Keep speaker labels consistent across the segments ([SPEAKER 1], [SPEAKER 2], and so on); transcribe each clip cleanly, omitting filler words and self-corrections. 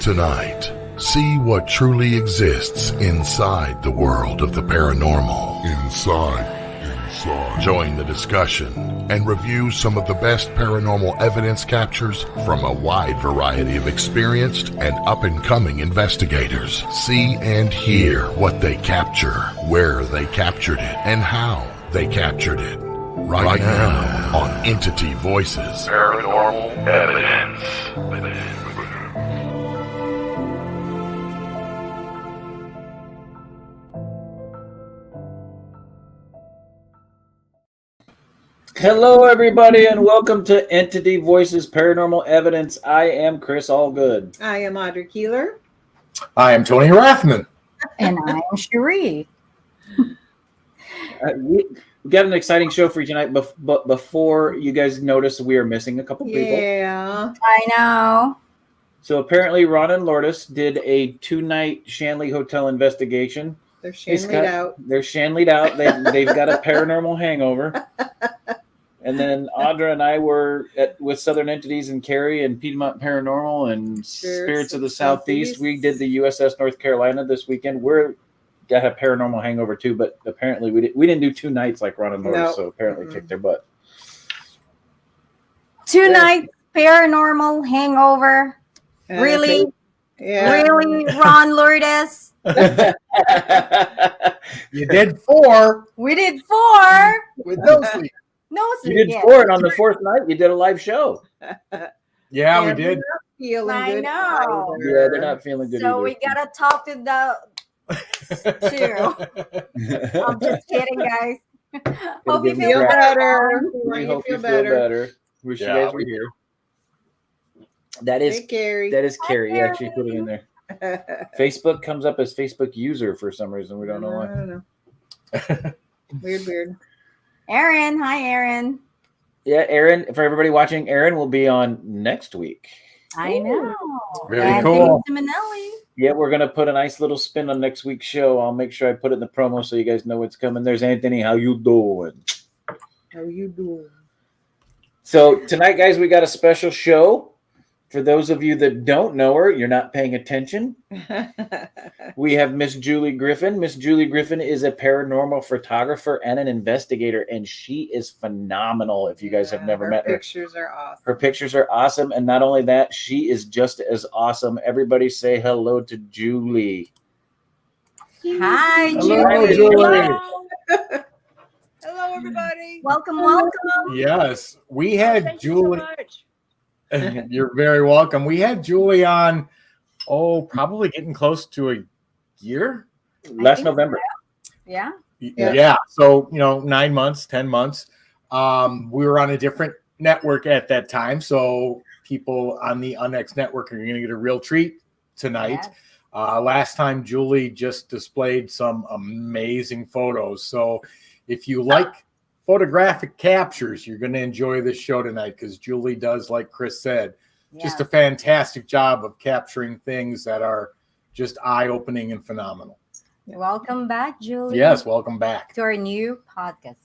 [SPEAKER 1] Tonight, see what truly exists inside the world of the paranormal. Inside. Join the discussion and review some of the best paranormal evidence captures from a wide variety of experienced and up-and-coming investigators. See and hear what they capture, where they captured it, and how they captured it. Right now on Entity Voices Paranormal Evidence.
[SPEAKER 2] Hello, everybody, and welcome to Entity Voices Paranormal Evidence. I am Chris Allgood.
[SPEAKER 3] I am Audrey Keeler.
[SPEAKER 4] I am Tony Rathman.
[SPEAKER 5] And I am Cherie.
[SPEAKER 2] We got an exciting show for you tonight, but before you guys notice, we are missing a couple people.
[SPEAKER 3] Yeah.
[SPEAKER 5] I know.
[SPEAKER 2] So apparently Ron and Lourdes did a 2-night Shanley Hotel investigation.
[SPEAKER 3] They're Shanleyed out.
[SPEAKER 2] They're Shanleyed out. They've got a paranormal hangover. And then Audra and I were with Southern Entities and Carrie and Piedmont Paranormal and Spirits of the Southeast. We did the USS North Carolina this weekend. We're got a paranormal hangover too, but apparently we didn't do 2 nights like Ron and Lourdes, so apparently kicked their butt.
[SPEAKER 5] 2 nights paranormal hangover. Really?
[SPEAKER 3] Yeah.
[SPEAKER 5] Really, Ron Lourdes?
[SPEAKER 4] You did 4
[SPEAKER 5] We did 4
[SPEAKER 4] with no sleep.
[SPEAKER 5] No sleep.
[SPEAKER 2] You did 4, and on the 4th night you did a live show.
[SPEAKER 4] Yeah, we did.
[SPEAKER 3] Feeling
[SPEAKER 5] I
[SPEAKER 3] good
[SPEAKER 5] know.
[SPEAKER 3] either.
[SPEAKER 2] Yeah, they're not feeling good
[SPEAKER 5] So
[SPEAKER 2] either.
[SPEAKER 5] we gotta talk to the 2. I'm just kidding, guys. Hope you
[SPEAKER 2] give me
[SPEAKER 5] feel
[SPEAKER 2] a
[SPEAKER 5] better.
[SPEAKER 2] We hope you feel better. Wish you guys were here. That is
[SPEAKER 3] Hey, Carrie.
[SPEAKER 2] Carrie.
[SPEAKER 5] Hi,
[SPEAKER 2] Yeah, she put it in there. Facebook comes up as Facebook user for some reason. We don't know
[SPEAKER 3] I
[SPEAKER 2] why.
[SPEAKER 3] don't know. Weird.
[SPEAKER 5] Aaron. Hi, Aaron.
[SPEAKER 2] Yeah, Aaron. For everybody watching, Aaron will be on next week.
[SPEAKER 5] I know.
[SPEAKER 4] Very
[SPEAKER 5] Anthony
[SPEAKER 4] cool.
[SPEAKER 5] Simonelli.
[SPEAKER 2] Yeah, we're gonna put a nice little spin on next week's show. I'll make sure I put it in the promo so you guys know what's coming. There's Anthony. How you doing?
[SPEAKER 3] How you doing?
[SPEAKER 2] So tonight, guys, we got a special show. For those of you that don't know her, you're not paying attention. We have Miss Julie Griffin. Miss Julie Griffin is a paranormal photographer and an investigator, and she is phenomenal if you guys have never met her.
[SPEAKER 3] Her pictures are awesome.
[SPEAKER 2] Her pictures are awesome, and not only that, she is just as awesome. Everybody say hello to Julie.
[SPEAKER 5] Hi,
[SPEAKER 4] Hello,
[SPEAKER 5] Julie.
[SPEAKER 4] Julie.
[SPEAKER 6] Hello, everybody.
[SPEAKER 5] Welcome.
[SPEAKER 4] Yes, we had
[SPEAKER 6] Thank you
[SPEAKER 4] Julie.
[SPEAKER 6] so much.
[SPEAKER 4] You're very welcome. We had Julie on, probably getting close to a year.
[SPEAKER 2] Last
[SPEAKER 5] think
[SPEAKER 2] November.
[SPEAKER 5] Yeah.
[SPEAKER 4] Yeah. So, 9 months, 10 months. We were on a different network at that time. So people on the UNX network are going to get a real treat tonight.
[SPEAKER 5] Yes.
[SPEAKER 4] Last time, Julie just displayed some amazing photos. So if you like photographic captures, you're going to enjoy this show tonight because Julie does, like Chris said, just a fantastic job of capturing things that are just eye-opening and phenomenal.
[SPEAKER 5] Welcome back, Julie.
[SPEAKER 4] Yes, welcome back.
[SPEAKER 5] To our new podcast.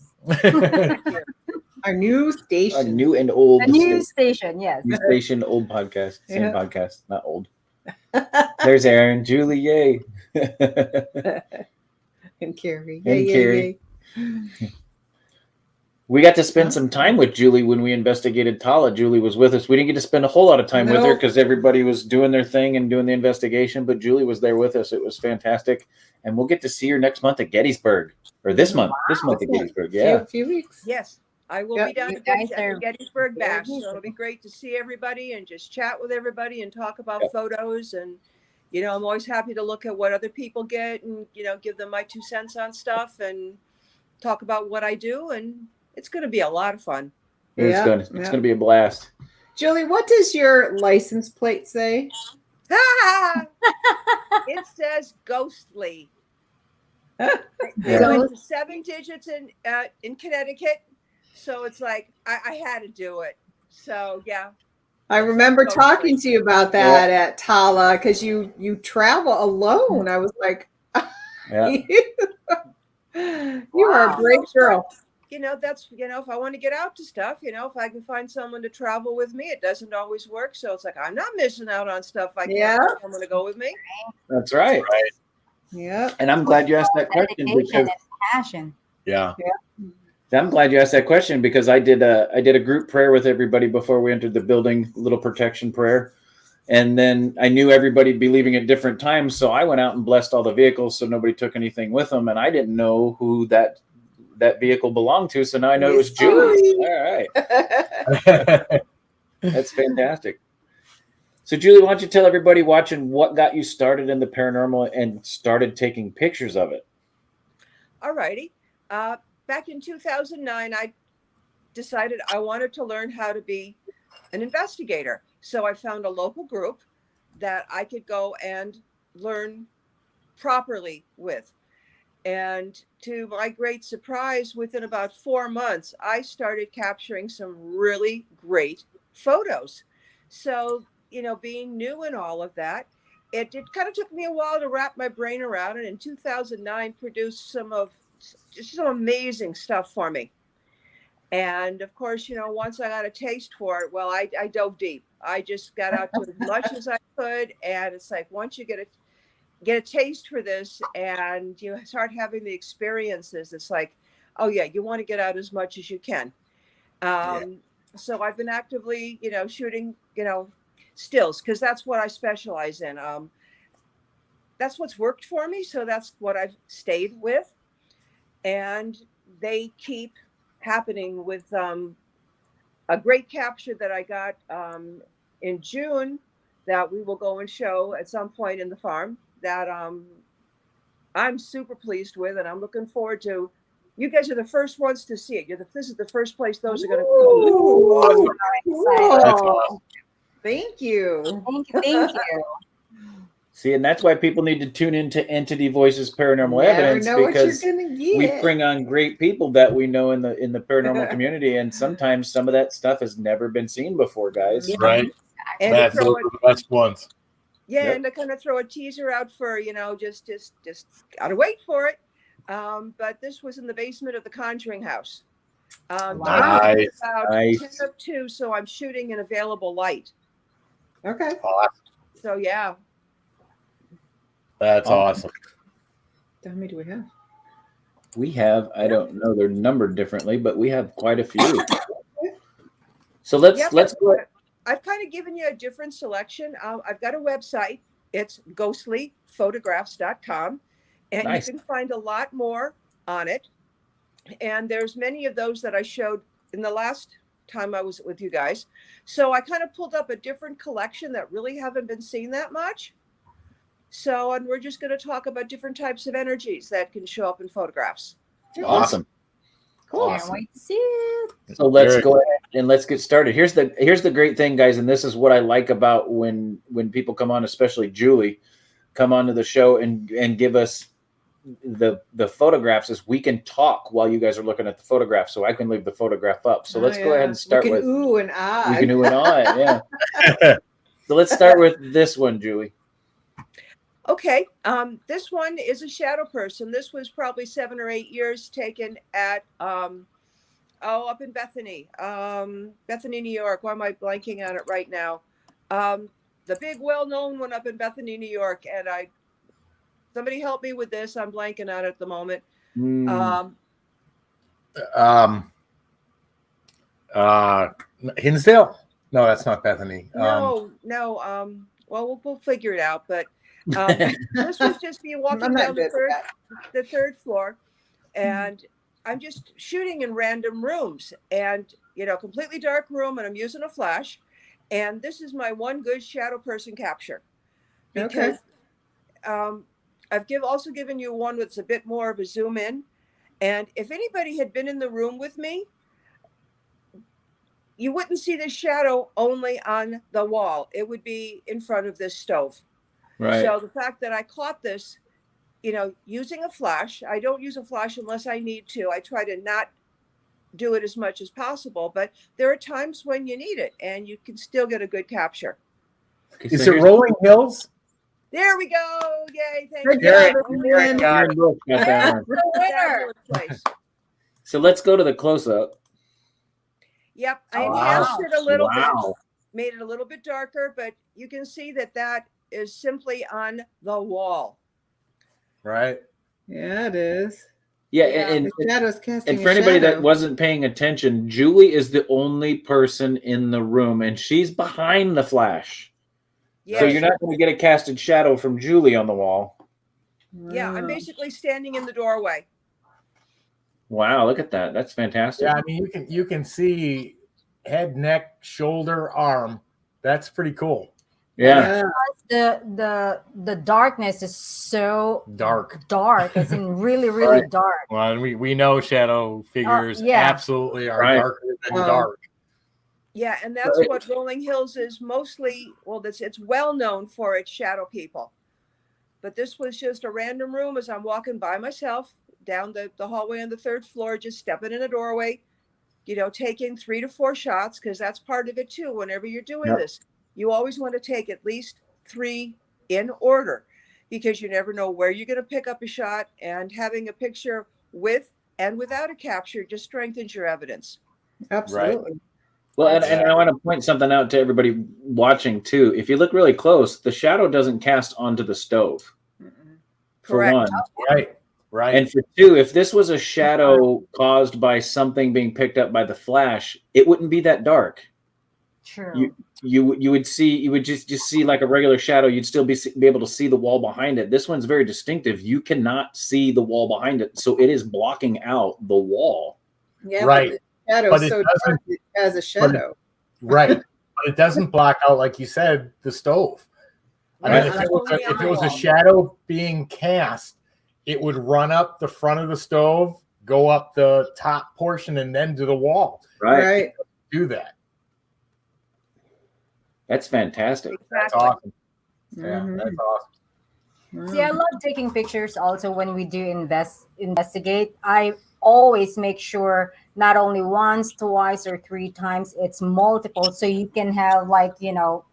[SPEAKER 3] Our new
[SPEAKER 2] A
[SPEAKER 3] station.
[SPEAKER 2] new and old.
[SPEAKER 5] A new station, yes.
[SPEAKER 2] New station, old podcast. Same
[SPEAKER 3] Yeah.
[SPEAKER 2] podcast, not old. There's Aaron. Julie, yay.
[SPEAKER 3] And Carrie.
[SPEAKER 2] And
[SPEAKER 3] Yay,
[SPEAKER 2] Carrie.
[SPEAKER 3] yay.
[SPEAKER 2] We got to spend some time with Julie when we investigated Tala. Julie was with us. We didn't get to spend a whole lot of time with her because everybody was doing their thing and doing the investigation, but Julie was there with us. It was fantastic. And we'll get to see her next month at Gettysburg. Or this month. This month at Gettysburg, yeah.
[SPEAKER 3] Few weeks.
[SPEAKER 6] Yes, I will
[SPEAKER 3] Yep.
[SPEAKER 6] be down
[SPEAKER 5] You
[SPEAKER 6] at
[SPEAKER 5] guys are
[SPEAKER 6] Gettysburg bash. So
[SPEAKER 5] very
[SPEAKER 6] it'll be great to see everybody and just chat with everybody and talk about
[SPEAKER 2] Yep.
[SPEAKER 6] photos. And, I'm always happy to look at what other people get and, give them my 2 cents on stuff and talk about what I do. And it's going to be a lot of fun.
[SPEAKER 2] It's going to be a blast.
[SPEAKER 3] Julie, what does your license plate say?
[SPEAKER 6] It says ghostly.
[SPEAKER 2] Yeah.
[SPEAKER 6] It's 7 digits in Connecticut. So it's like, I had to do it. So, yeah.
[SPEAKER 3] I remember talking to you about that at Tala because you travel alone. I was like,
[SPEAKER 2] Yeah.
[SPEAKER 3] you are a brave girl.
[SPEAKER 6] that's, if I want to get out to stuff, if I can find someone to travel with me, it doesn't always work. So it's like, I'm not missing out on stuff. I can't find someone to go with me.
[SPEAKER 2] That's right.
[SPEAKER 3] Yeah.
[SPEAKER 2] And I'm glad you asked that question
[SPEAKER 5] Dedication
[SPEAKER 2] because
[SPEAKER 5] and passion.
[SPEAKER 4] Yeah.
[SPEAKER 2] I'm glad you asked that question because I did a group prayer with everybody before we entered the building, little protection prayer. And then I knew everybody'd be leaving at different times. So I went out and blessed all the vehicles so nobody took anything with them. And I didn't know who that vehicle belonged to. So now I know it was Julie. All right. That's fantastic. So Julie, why don't you tell everybody watching what got you started in the paranormal and started taking pictures of it?
[SPEAKER 6] All righty. Back in 2009, I decided I wanted to learn how to be an investigator. So I found a local group that I could go and learn properly with. And to my great surprise, within about 4 months, I started capturing some really great photos. So, being new in all of that, it kind of took me a while to wrap my brain around it. In 2009, produced some amazing stuff for me. And of course, once I got a taste for it, well, I dove deep. I just got out to as much as I could. And it's like, once you get a taste for this and you start having the experiences, it's like, oh yeah, you want to get out as much as you can. So I've been actively, shooting, stills, because that's what I specialize in. That's what's worked for me. So that's what I've stayed with. And they keep happening with a great capture that I got in June that we will go and show at some point in the farm that I'm super pleased with, and I'm looking forward to. You guys are the first ones to see it. This is the first place those are going to go.
[SPEAKER 3] Cool. Thank you.
[SPEAKER 5] Thank you.
[SPEAKER 2] See, and that's why people need to tune into Entity Voices Paranormal
[SPEAKER 3] Never
[SPEAKER 2] Evidence,
[SPEAKER 3] know
[SPEAKER 2] because
[SPEAKER 3] what you're gonna get.
[SPEAKER 2] we bring on great people that we know in the paranormal community, and sometimes some of that stuff has never been seen before, guys.
[SPEAKER 4] Right.
[SPEAKER 6] And
[SPEAKER 4] That's
[SPEAKER 6] throw
[SPEAKER 4] the best ones.
[SPEAKER 6] Yeah, and to kind of throw a teaser out for, just gotta wait for it. But this was in the basement of the Conjuring house.
[SPEAKER 4] Nice.
[SPEAKER 6] About
[SPEAKER 2] Nice.
[SPEAKER 6] 10 of 2, so I'm shooting in available light.
[SPEAKER 3] Okay.
[SPEAKER 6] So yeah.
[SPEAKER 4] That's awesome.
[SPEAKER 3] How many do we have?
[SPEAKER 2] We have, I don't know, they're numbered differently, but we have quite a few. So let's go.
[SPEAKER 6] I've kind of given you a different selection. I've got a website. It's ghostlyphotographs.com, and
[SPEAKER 2] Nice.
[SPEAKER 6] You can find a lot more on it. And there's many of those that I showed in the last time I was with you guys. So I kind of pulled up a different collection that really haven't been seen that much. So, and we're just going to talk about different types of energies that can show up in photographs.
[SPEAKER 2] Awesome.
[SPEAKER 3] Cool.
[SPEAKER 5] Can't wait to see it.
[SPEAKER 2] So let's go ahead and let's get started. Here's the great thing, guys, and this is what I like about when people come on, especially Julie, come onto the show and give us the photographs, is we can talk while you guys are looking at the photograph, so I can leave the photograph up. So let's go ahead and start
[SPEAKER 3] we can
[SPEAKER 2] with
[SPEAKER 3] ooh and ah.
[SPEAKER 2] we can ooh and ah, yeah. So let's start with this one, Julie.
[SPEAKER 6] Okay, this one is a shadow person. This was probably 7 or 8 years taken at up in Bethany, New York. Why am I blanking on it right now? The big well-known one up in Bethany, New York. And somebody help me with this. I'm blanking on it at the moment.
[SPEAKER 4] Hinsdale? No, that's not Bethany.
[SPEAKER 6] No. Well, we'll figure it out. But this was just me walking down the third floor, and I'm just shooting in random rooms, and completely dark room, and I'm using a flash, and this is my one good shadow person capture, because I've also given you one that's a bit more of a zoom in, and if anybody had been in the room with me, you wouldn't see the shadow only on the wall. It would be in front of this stove.
[SPEAKER 2] Right.
[SPEAKER 6] So the fact that I caught this, using a flash, I don't use a flash unless I need to. I try to not do it as much as possible, but there are times when you need it and you can still get a good capture.
[SPEAKER 2] Okay,
[SPEAKER 4] Is it Rolling Hills?
[SPEAKER 6] There we go. Yay. Thank
[SPEAKER 3] Good
[SPEAKER 6] you.
[SPEAKER 3] job, everyone.
[SPEAKER 2] Got that one.
[SPEAKER 6] Fabulous place.
[SPEAKER 2] So let's go to the close-up.
[SPEAKER 6] Yep, I
[SPEAKER 4] Wow.
[SPEAKER 6] enhanced it a little bit,
[SPEAKER 2] Wow.
[SPEAKER 6] made it a little bit darker, but you can see that that is simply on the wall.
[SPEAKER 4] Right.
[SPEAKER 3] Yeah, it is.
[SPEAKER 2] Yeah,
[SPEAKER 6] Yeah.
[SPEAKER 2] and
[SPEAKER 3] The shadow's casting
[SPEAKER 2] and for
[SPEAKER 3] a
[SPEAKER 2] anybody that
[SPEAKER 3] shadow.
[SPEAKER 2] wasn't paying attention, Julie is the only person in the room, and she's behind the flash.
[SPEAKER 6] Yeah,
[SPEAKER 2] So you're not going to get a casted shadow from Julie on the wall.
[SPEAKER 6] yeah, I'm
[SPEAKER 3] Wow.
[SPEAKER 6] basically standing in the doorway.
[SPEAKER 2] Wow, look at that. That's fantastic.
[SPEAKER 4] Yeah, I mean you can see head, neck, shoulder, arm. That's pretty cool.
[SPEAKER 2] Yeah.
[SPEAKER 5] The darkness is so
[SPEAKER 4] Dark.
[SPEAKER 5] as in really, really
[SPEAKER 4] Right.
[SPEAKER 5] dark.
[SPEAKER 4] Well, and we know shadow figures
[SPEAKER 5] yeah.
[SPEAKER 4] absolutely are
[SPEAKER 2] Right.
[SPEAKER 4] darker than
[SPEAKER 3] Oh.
[SPEAKER 4] dark.
[SPEAKER 6] Yeah, and that's
[SPEAKER 2] Right.
[SPEAKER 6] what Rolling Hills is mostly. Well, it's well known for its shadow people. But this was just a random room as I'm walking by myself down the hallway on the 3rd floor, just stepping in a doorway, taking 3 to 4 shots, because that's part of it too. Whenever you're doing
[SPEAKER 2] Yep.
[SPEAKER 6] this, you always want to take at least 3 in order, because you never know where you're going to pick up a shot, and having a picture with and without a capture just strengthens your evidence.
[SPEAKER 3] Absolutely.
[SPEAKER 2] Well, and I want to point something out to everybody watching too. If you look really close, the shadow doesn't cast onto the stove. For
[SPEAKER 6] Correct.
[SPEAKER 2] one.
[SPEAKER 4] Right. Right.
[SPEAKER 2] And for two, if this was a shadow caused by something being picked up by the flash, it wouldn't be that dark.
[SPEAKER 5] True.
[SPEAKER 2] You would just see like a regular shadow. You'd still be able to see the wall behind it. This one's very distinctive. You cannot see the wall behind it, so it is blocking out the wall.
[SPEAKER 3] Yeah,
[SPEAKER 4] Right.
[SPEAKER 3] But the shadow
[SPEAKER 4] But
[SPEAKER 3] is
[SPEAKER 4] it
[SPEAKER 3] so
[SPEAKER 4] doesn't-
[SPEAKER 3] dark it has a shadow.
[SPEAKER 4] Right. But it doesn't block out, like you said, the stove. I mean,
[SPEAKER 6] Right.
[SPEAKER 4] if it was
[SPEAKER 6] Only on
[SPEAKER 4] if
[SPEAKER 6] the
[SPEAKER 4] it was a
[SPEAKER 6] wall.
[SPEAKER 4] shadow being cast, it would run up the front of the stove, go up the top portion, and then to the wall.
[SPEAKER 3] Right.
[SPEAKER 4] Do that.
[SPEAKER 2] That's fantastic.
[SPEAKER 4] That's
[SPEAKER 6] Exactly.
[SPEAKER 4] awesome. Yeah,
[SPEAKER 3] Mhm.
[SPEAKER 4] that's awesome.
[SPEAKER 5] See, I love taking pictures also when we do investigate. I always make sure not only once, twice, or 3 times, it's multiple, so you can have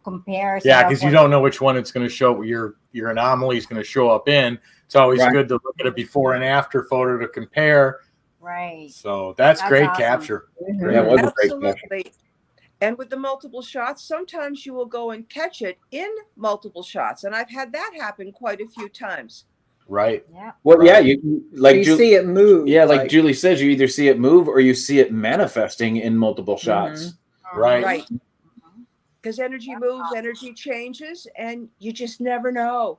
[SPEAKER 5] comparison.
[SPEAKER 4] Yeah,
[SPEAKER 5] of
[SPEAKER 4] because you
[SPEAKER 5] what-
[SPEAKER 4] don't know which one it's going to show. Your anomaly is going to show up in. It's always
[SPEAKER 2] Right.
[SPEAKER 4] good to look at a before and after photo to compare.
[SPEAKER 5] Right.
[SPEAKER 4] So that's
[SPEAKER 5] That's
[SPEAKER 4] great
[SPEAKER 5] awesome.
[SPEAKER 4] capture.
[SPEAKER 3] Mhm.
[SPEAKER 2] Yeah, it was a great capture.
[SPEAKER 6] Absolutely. And with the multiple shots, sometimes you will go and catch it in multiple shots. And I've had that happen quite a few times.
[SPEAKER 4] Right.
[SPEAKER 5] Yeah.
[SPEAKER 2] Well,
[SPEAKER 4] Right.
[SPEAKER 2] yeah, you like
[SPEAKER 3] You see it move.
[SPEAKER 2] Yeah, like Julie says, you either see it move or you see it manifesting in multiple shots.
[SPEAKER 4] Right.
[SPEAKER 6] Right. Because energy moves, energy changes, and you just never know.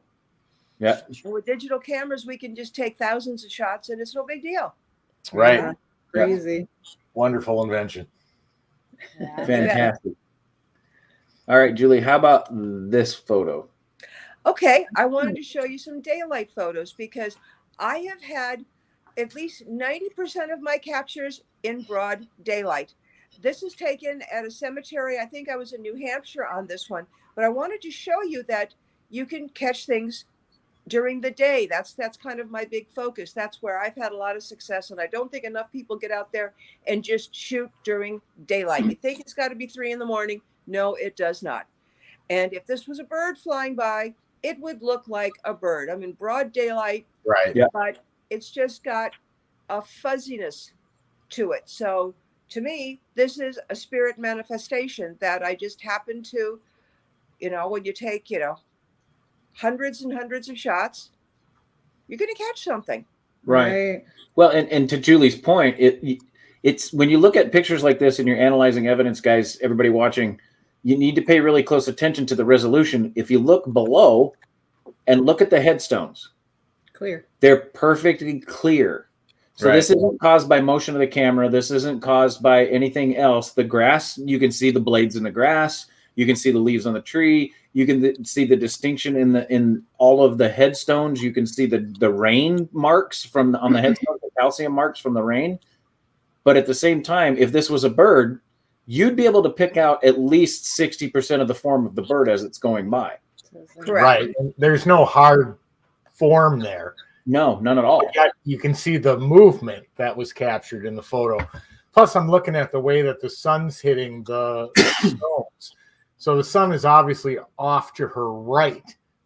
[SPEAKER 2] Yeah.
[SPEAKER 6] And with digital cameras, we can just take thousands of shots and it's no big deal.
[SPEAKER 4] Right.
[SPEAKER 3] Yeah. Crazy.
[SPEAKER 4] Wonderful invention.
[SPEAKER 5] Yeah.
[SPEAKER 2] Fantastic. All right, Julie, how about this photo?
[SPEAKER 6] Okay, I wanted to show you some daylight photos because I have had at least 90% of my captures in broad daylight. This is taken at a cemetery. I think I was in New Hampshire on this one, but I wanted to show you that you can catch things during the day. That's kind of my big focus. That's where I've had a lot of success, and I don't think enough people get out there and just shoot during daylight. You think it's got to be 3 a.m? No, it does not. And if this was a bird flying by, it would look like a bird. I'm in broad daylight,
[SPEAKER 4] Right.
[SPEAKER 2] Yeah.
[SPEAKER 6] but it's just got a fuzziness to it. So to me, this is a spirit manifestation that I just happen to, when you take, hundreds and hundreds of shots, you're going to catch something.
[SPEAKER 2] Right. Well, and to Julie's point, it's when you look at pictures like this and you're analyzing evidence, guys, everybody watching, you need to pay really close attention to the resolution. If you look below and look at the headstones,
[SPEAKER 3] Clear.
[SPEAKER 2] they're perfectly clear. So
[SPEAKER 4] Right.
[SPEAKER 2] this isn't caused by motion of the camera. This isn't caused by anything else. The grass, you can see the blades in the grass. You can see the leaves on the tree. You can see the distinction in all of the headstones. You can see the rain marks on the headstones, the calcium marks from the rain. But at the same time, if this was a bird, you'd be able to pick out at least 60% of the form of the bird as it's going by.
[SPEAKER 6] Correct.
[SPEAKER 4] Right. And there's no hard form there.
[SPEAKER 2] No, none at all.
[SPEAKER 4] You can see the movement that was captured in the photo. Plus, I'm looking at the way that the sun's hitting the stones. So the sun is obviously off to her right,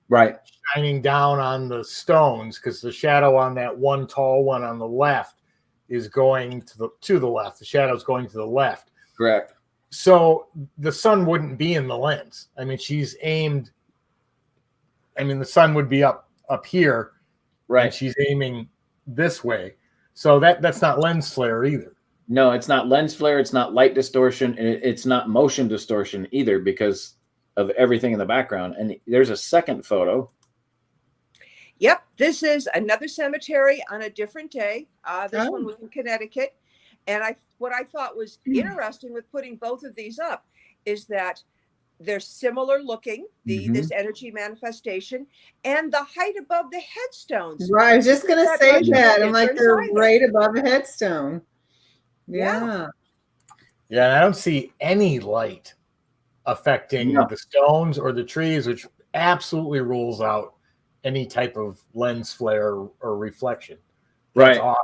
[SPEAKER 2] Right.
[SPEAKER 4] shining down on the stones, because the shadow on that one tall one on the left is going to the left. The shadow's going to the left.
[SPEAKER 2] Correct.
[SPEAKER 4] So the sun wouldn't be in the lens. I mean, she's aimed. I mean, the sun would be up here,
[SPEAKER 2] Right?
[SPEAKER 4] And she's aiming this way. So that's not lens flare either.
[SPEAKER 2] No, it's not lens flare. It's not light distortion. And it's not motion distortion either because of everything in the background. And there's a second photo.
[SPEAKER 6] Yep, this is another cemetery on a different day. This one was in Connecticut. And what I thought was interesting with putting both of these up is that they're similar looking, this energy manifestation, and the height above the headstones.
[SPEAKER 3] Right, I was just going to say that. I'm like, they're right above a headstone. Yeah.
[SPEAKER 4] Yeah, and I don't see any light affecting the stones or the trees, which absolutely rules out any type of lens flare or reflection.
[SPEAKER 2] Right.
[SPEAKER 4] Awesome.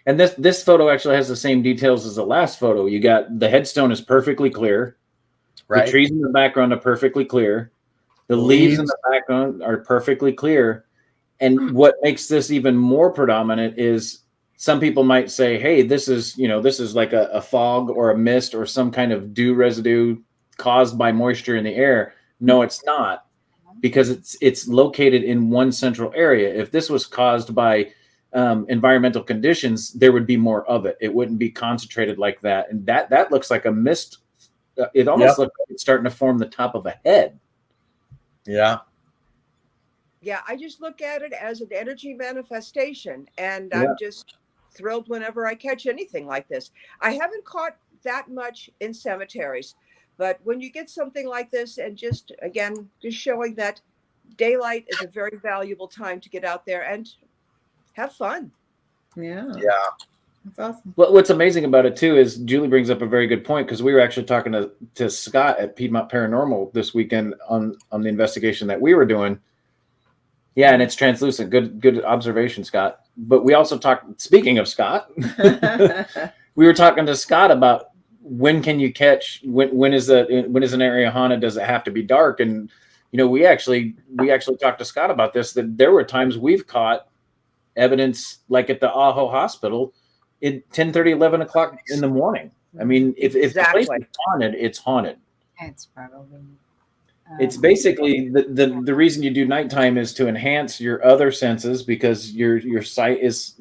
[SPEAKER 2] And this photo actually has the same details as the last photo. You got the headstone is perfectly clear. Right. The trees in the background are perfectly clear. The leaves in the background are perfectly clear. And what makes this even more predominant is some people might say, hey, this is like a fog or a mist or some kind of dew residue caused by moisture in the air. No, it's not, because it's located in one central area. If this was caused by environmental conditions, there would be more of it. It wouldn't be concentrated like that. And that looks like a mist. It almost looks like it's starting to form the top of a head.
[SPEAKER 4] Yeah.
[SPEAKER 6] Yeah, I just look at it as an energy manifestation, and I'm just thrilled whenever I catch anything like this. I haven't caught that much in cemeteries, but when you get something like this, and just showing that daylight is a very valuable time to get out there and have fun.
[SPEAKER 3] Yeah. That's awesome.
[SPEAKER 2] Well, what's amazing about it too is Julie brings up a very good point, because we were actually talking to Scott at Piedmont Paranormal this weekend on the investigation that we were doing. Yeah, and it's translucent. Good observation, Scott. But we also talked. Speaking of Scott, we were talking to Scott about when can you catch when is an area haunted? Does it have to be dark? And we actually talked to Scott about this. That there were times we've caught evidence like at the Aho Hospital at 10:30, 11 o'clock in the morning. I mean, if the place is haunted, it's haunted.
[SPEAKER 5] It's probably.
[SPEAKER 2] It's basically the reason you do nighttime is to enhance your other senses, because your sight is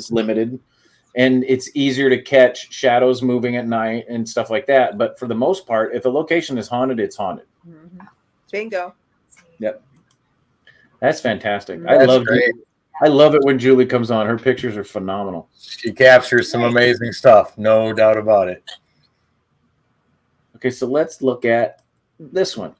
[SPEAKER 2] limited, and it's easier to catch shadows moving at night and stuff like that. But for the most part, if a location is haunted, it's haunted.
[SPEAKER 6] Bingo.
[SPEAKER 2] Yep. That's fantastic. I love it when Julie comes on. Her pictures are phenomenal.
[SPEAKER 4] She captures some amazing stuff, no doubt about it.
[SPEAKER 2] Okay, so let's look at this one.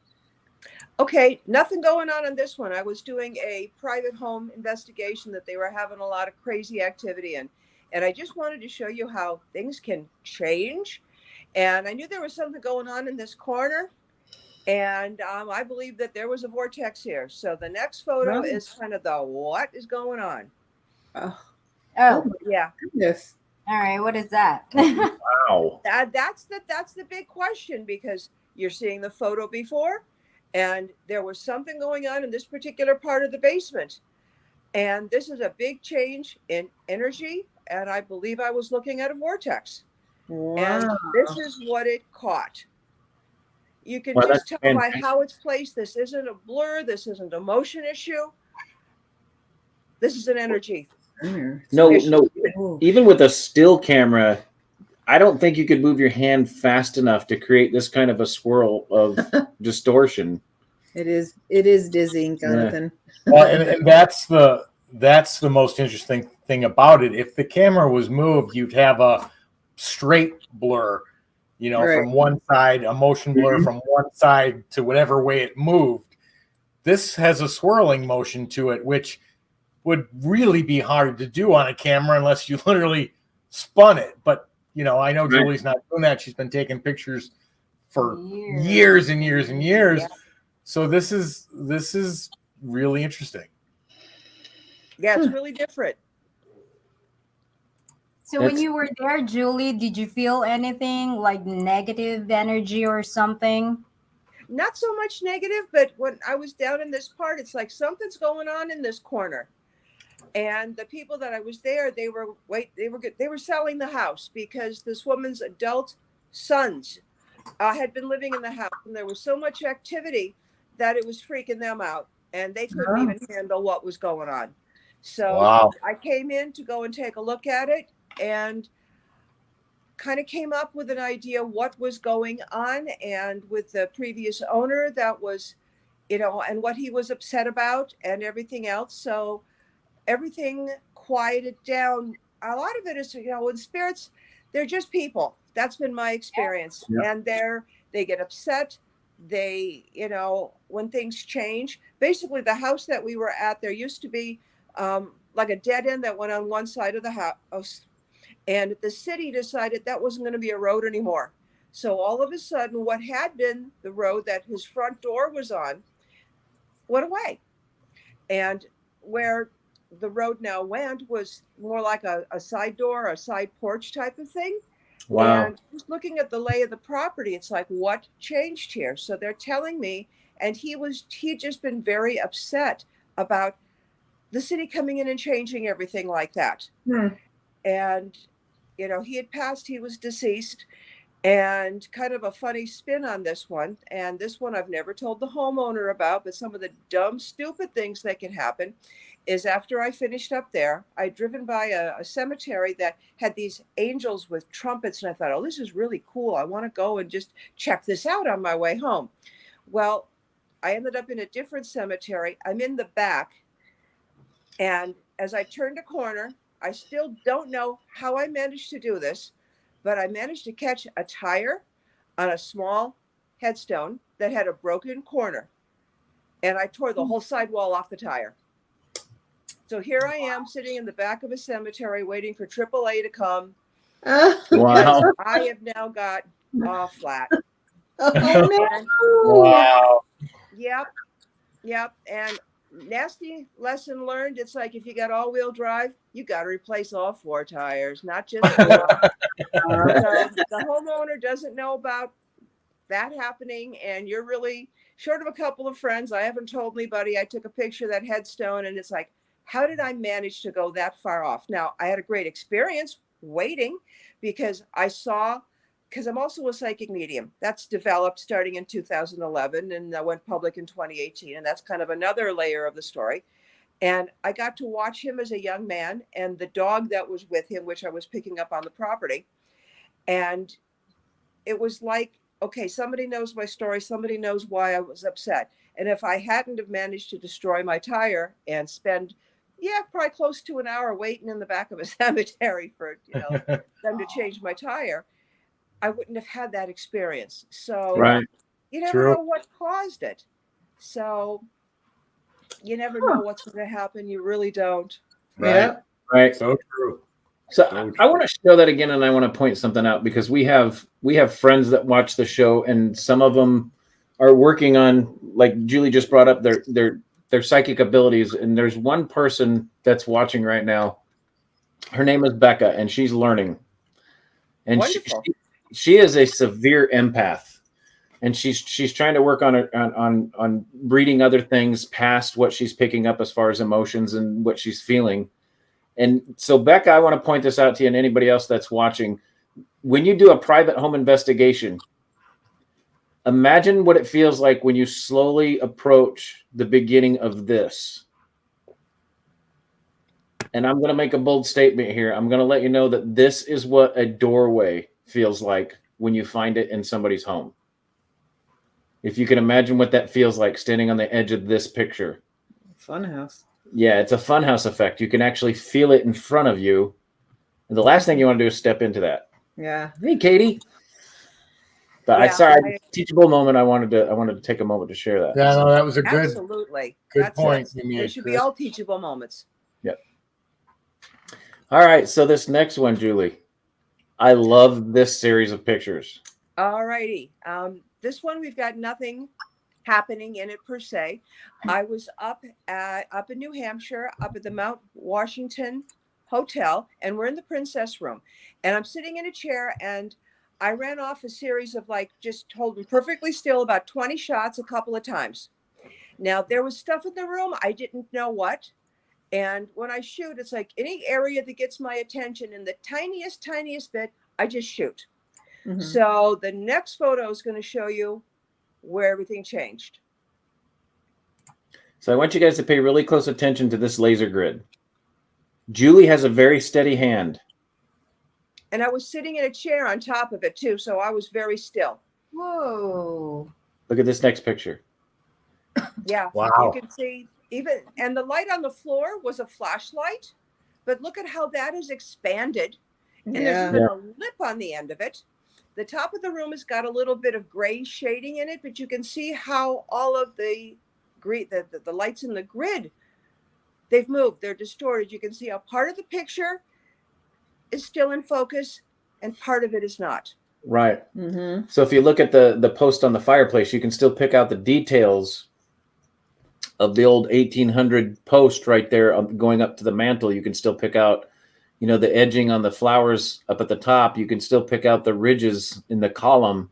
[SPEAKER 6] Okay, nothing going on this one. I was doing a private home investigation that they were having a lot of crazy activity in. And I just wanted to show you how things can change. And I knew there was something going on in this corner. And I believe that there was a vortex here. So the next photo is kind of the what is going on.
[SPEAKER 5] Oh
[SPEAKER 6] yeah.
[SPEAKER 3] Yes.
[SPEAKER 5] All right. What is that?
[SPEAKER 2] Wow.
[SPEAKER 6] That's the big question, because you're seeing the photo before, and there was something going on in this particular part of the basement. And this is a big change in energy. And I believe I was looking at a vortex.
[SPEAKER 3] Wow.
[SPEAKER 6] And this is what it caught. You can just tell by how it's placed. This isn't a blur. This isn't a motion issue. This is an energy.
[SPEAKER 2] No. Even with a still camera, I don't think you could move your hand fast enough to create this kind of a swirl of distortion.
[SPEAKER 3] It is dizzying, Jonathan.
[SPEAKER 4] Yeah. Well, and that's the most interesting thing about it. If the camera was moved, you'd have a straight blur, from one side, a motion blur from one side to whatever way it moved. This has a swirling motion to it, which would really be hard to do on a camera unless you literally spun it. But I know Julie's not doing that. She's been taking pictures for years and years and years. Yeah. So this is really interesting.
[SPEAKER 6] Yeah, it's really different.
[SPEAKER 5] So when you were there, Julie, did you feel anything like negative energy or something?
[SPEAKER 6] Not so much negative, but when I was down in this part, it's like something's going on in this corner. And the people that I was there, they were selling the house because this woman's adult sons had been living in the house, and there was so much activity that it was freaking them out, and they couldn't even handle what was going on. So I came in to go and take a look at it, and kind of came up with an idea what was going on, and with the previous owner that was, and what he was upset about and everything else. So everything quieted down. A lot of it is, when spirits, they're just people. That's been my experience. Yeah. And they get upset. They, when things change, basically the house that we were at, there used to be like a dead end that went on one side of the house. And the city decided that wasn't going to be a road anymore. So all of a sudden, what had been the road that his front door was on went away. And where the road now went was more like a side door, a side porch type of thing. Wow. And just looking at the lay of the property, it's like, what changed here? So they're telling me, and he'd just been very upset about the city coming in and changing everything like that. And, he had passed, he was deceased, and kind of a funny spin on this one. And this one I've never told the homeowner about, but some of the dumb, stupid things that can happen is after I finished up there, I'd driven by a cemetery that had these angels with trumpets. And I thought, oh, this is really cool. I want to go and just check this out on my way home. Well, I ended up in a different cemetery. I'm in the back. And as I turned a corner, I still don't know how I managed to do this, but I managed to catch a tire on a small headstone that had a broken corner. And I tore the whole sidewall off the tire. So here I am sitting in the back of a cemetery waiting for AAA to come. Wow. I have now got flat. Wow. Yep. And nasty lesson learned. It's like, if you got all-wheel drive, you got to replace all 4 tires, not just 4. So the homeowner doesn't know about that happening, and you're really short of a couple of friends. I haven't told anybody. I took a picture of that headstone, and it's like, how did I manage to go that far off? Now, I had a great experience waiting because I'm also a psychic medium. That's developed starting in 2011 and went public in 2018. And that's kind of another layer of the story. And I got to watch him as a young man and the dog that was with him, which I was picking up on the property. And it was like, okay, somebody knows my story. Somebody knows why I was upset. And if I hadn't have managed to destroy my tire and spend probably close to an hour waiting in the back of a cemetery for them to change my tire, I wouldn't have had that experience. So you never know what caused it. So you never know what's going to happen. You really don't.
[SPEAKER 7] Right.
[SPEAKER 4] So true.
[SPEAKER 7] So I want to show that again, and I want to point something out because we have friends that watch the show, and some of them are working on, like Julie just brought up, their psychic abilities. And there's one person that's watching right now. Her name is Becca, and she's learning. And she is a severe empath, and she's trying to work on reading other things past what she's picking up as far as emotions and what she's feeling. And so, Becca, I want to point this out to you and anybody else that's watching. When you do a private home investigation, imagine what it feels like when you slowly approach the beginning of this. And I'm going to make a bold statement here. I'm going to let you know that this is what a doorway feels like when you find it in somebody's home. If you can imagine what that feels like standing on the edge of this picture.
[SPEAKER 3] Funhouse.
[SPEAKER 7] Yeah, it's a funhouse effect. You can actually feel it in front of you. And the last thing you want to do is step into that.
[SPEAKER 3] Yeah.
[SPEAKER 7] Hey, Katie. But teachable moment. I wanted to take a moment to share that.
[SPEAKER 4] Yeah, no, that was a good point.
[SPEAKER 6] They should be all teachable moments.
[SPEAKER 7] Yep. All right. So this next one, Julie, I love this series of pictures.
[SPEAKER 6] All righty. This one, we've got nothing happening in it per se. I was up in New Hampshire, up at the Mount Washington Hotel, and we're in the princess room. And I'm sitting in a chair, and I ran off a series of just holding perfectly still about 20 shots a couple of times. Now, there was stuff in the room. I didn't know what. And when I shoot, it's like any area that gets my attention in the tiniest bit, I just shoot.
[SPEAKER 3] Mhm.
[SPEAKER 6] So the next photo is going to show you where everything changed.
[SPEAKER 7] So I want you guys to pay really close attention to this laser grid. Julie has a very steady hand.
[SPEAKER 6] And I was sitting in a chair on top of it too, so I was very still.
[SPEAKER 5] Whoa.
[SPEAKER 7] Look at this next picture.
[SPEAKER 6] Yeah.
[SPEAKER 4] Wow.
[SPEAKER 6] You can see even, and the light on the floor was a flashlight, but look at how that is expanded. And there's even a lip on the end of it. The top of the room has got a little bit of gray shading in it, but you can see how all of the lights in the grid, they've moved, they're distorted. You can see how part of the picture is still in focus and part of it is not.
[SPEAKER 7] Right.
[SPEAKER 3] Mhm.
[SPEAKER 7] So if you look at the post on the fireplace, you can still pick out the details of the old 1800 post right there going up to the mantle. You can still pick out, you know, the edging on the flowers up at the top. You can still pick out the ridges in the column.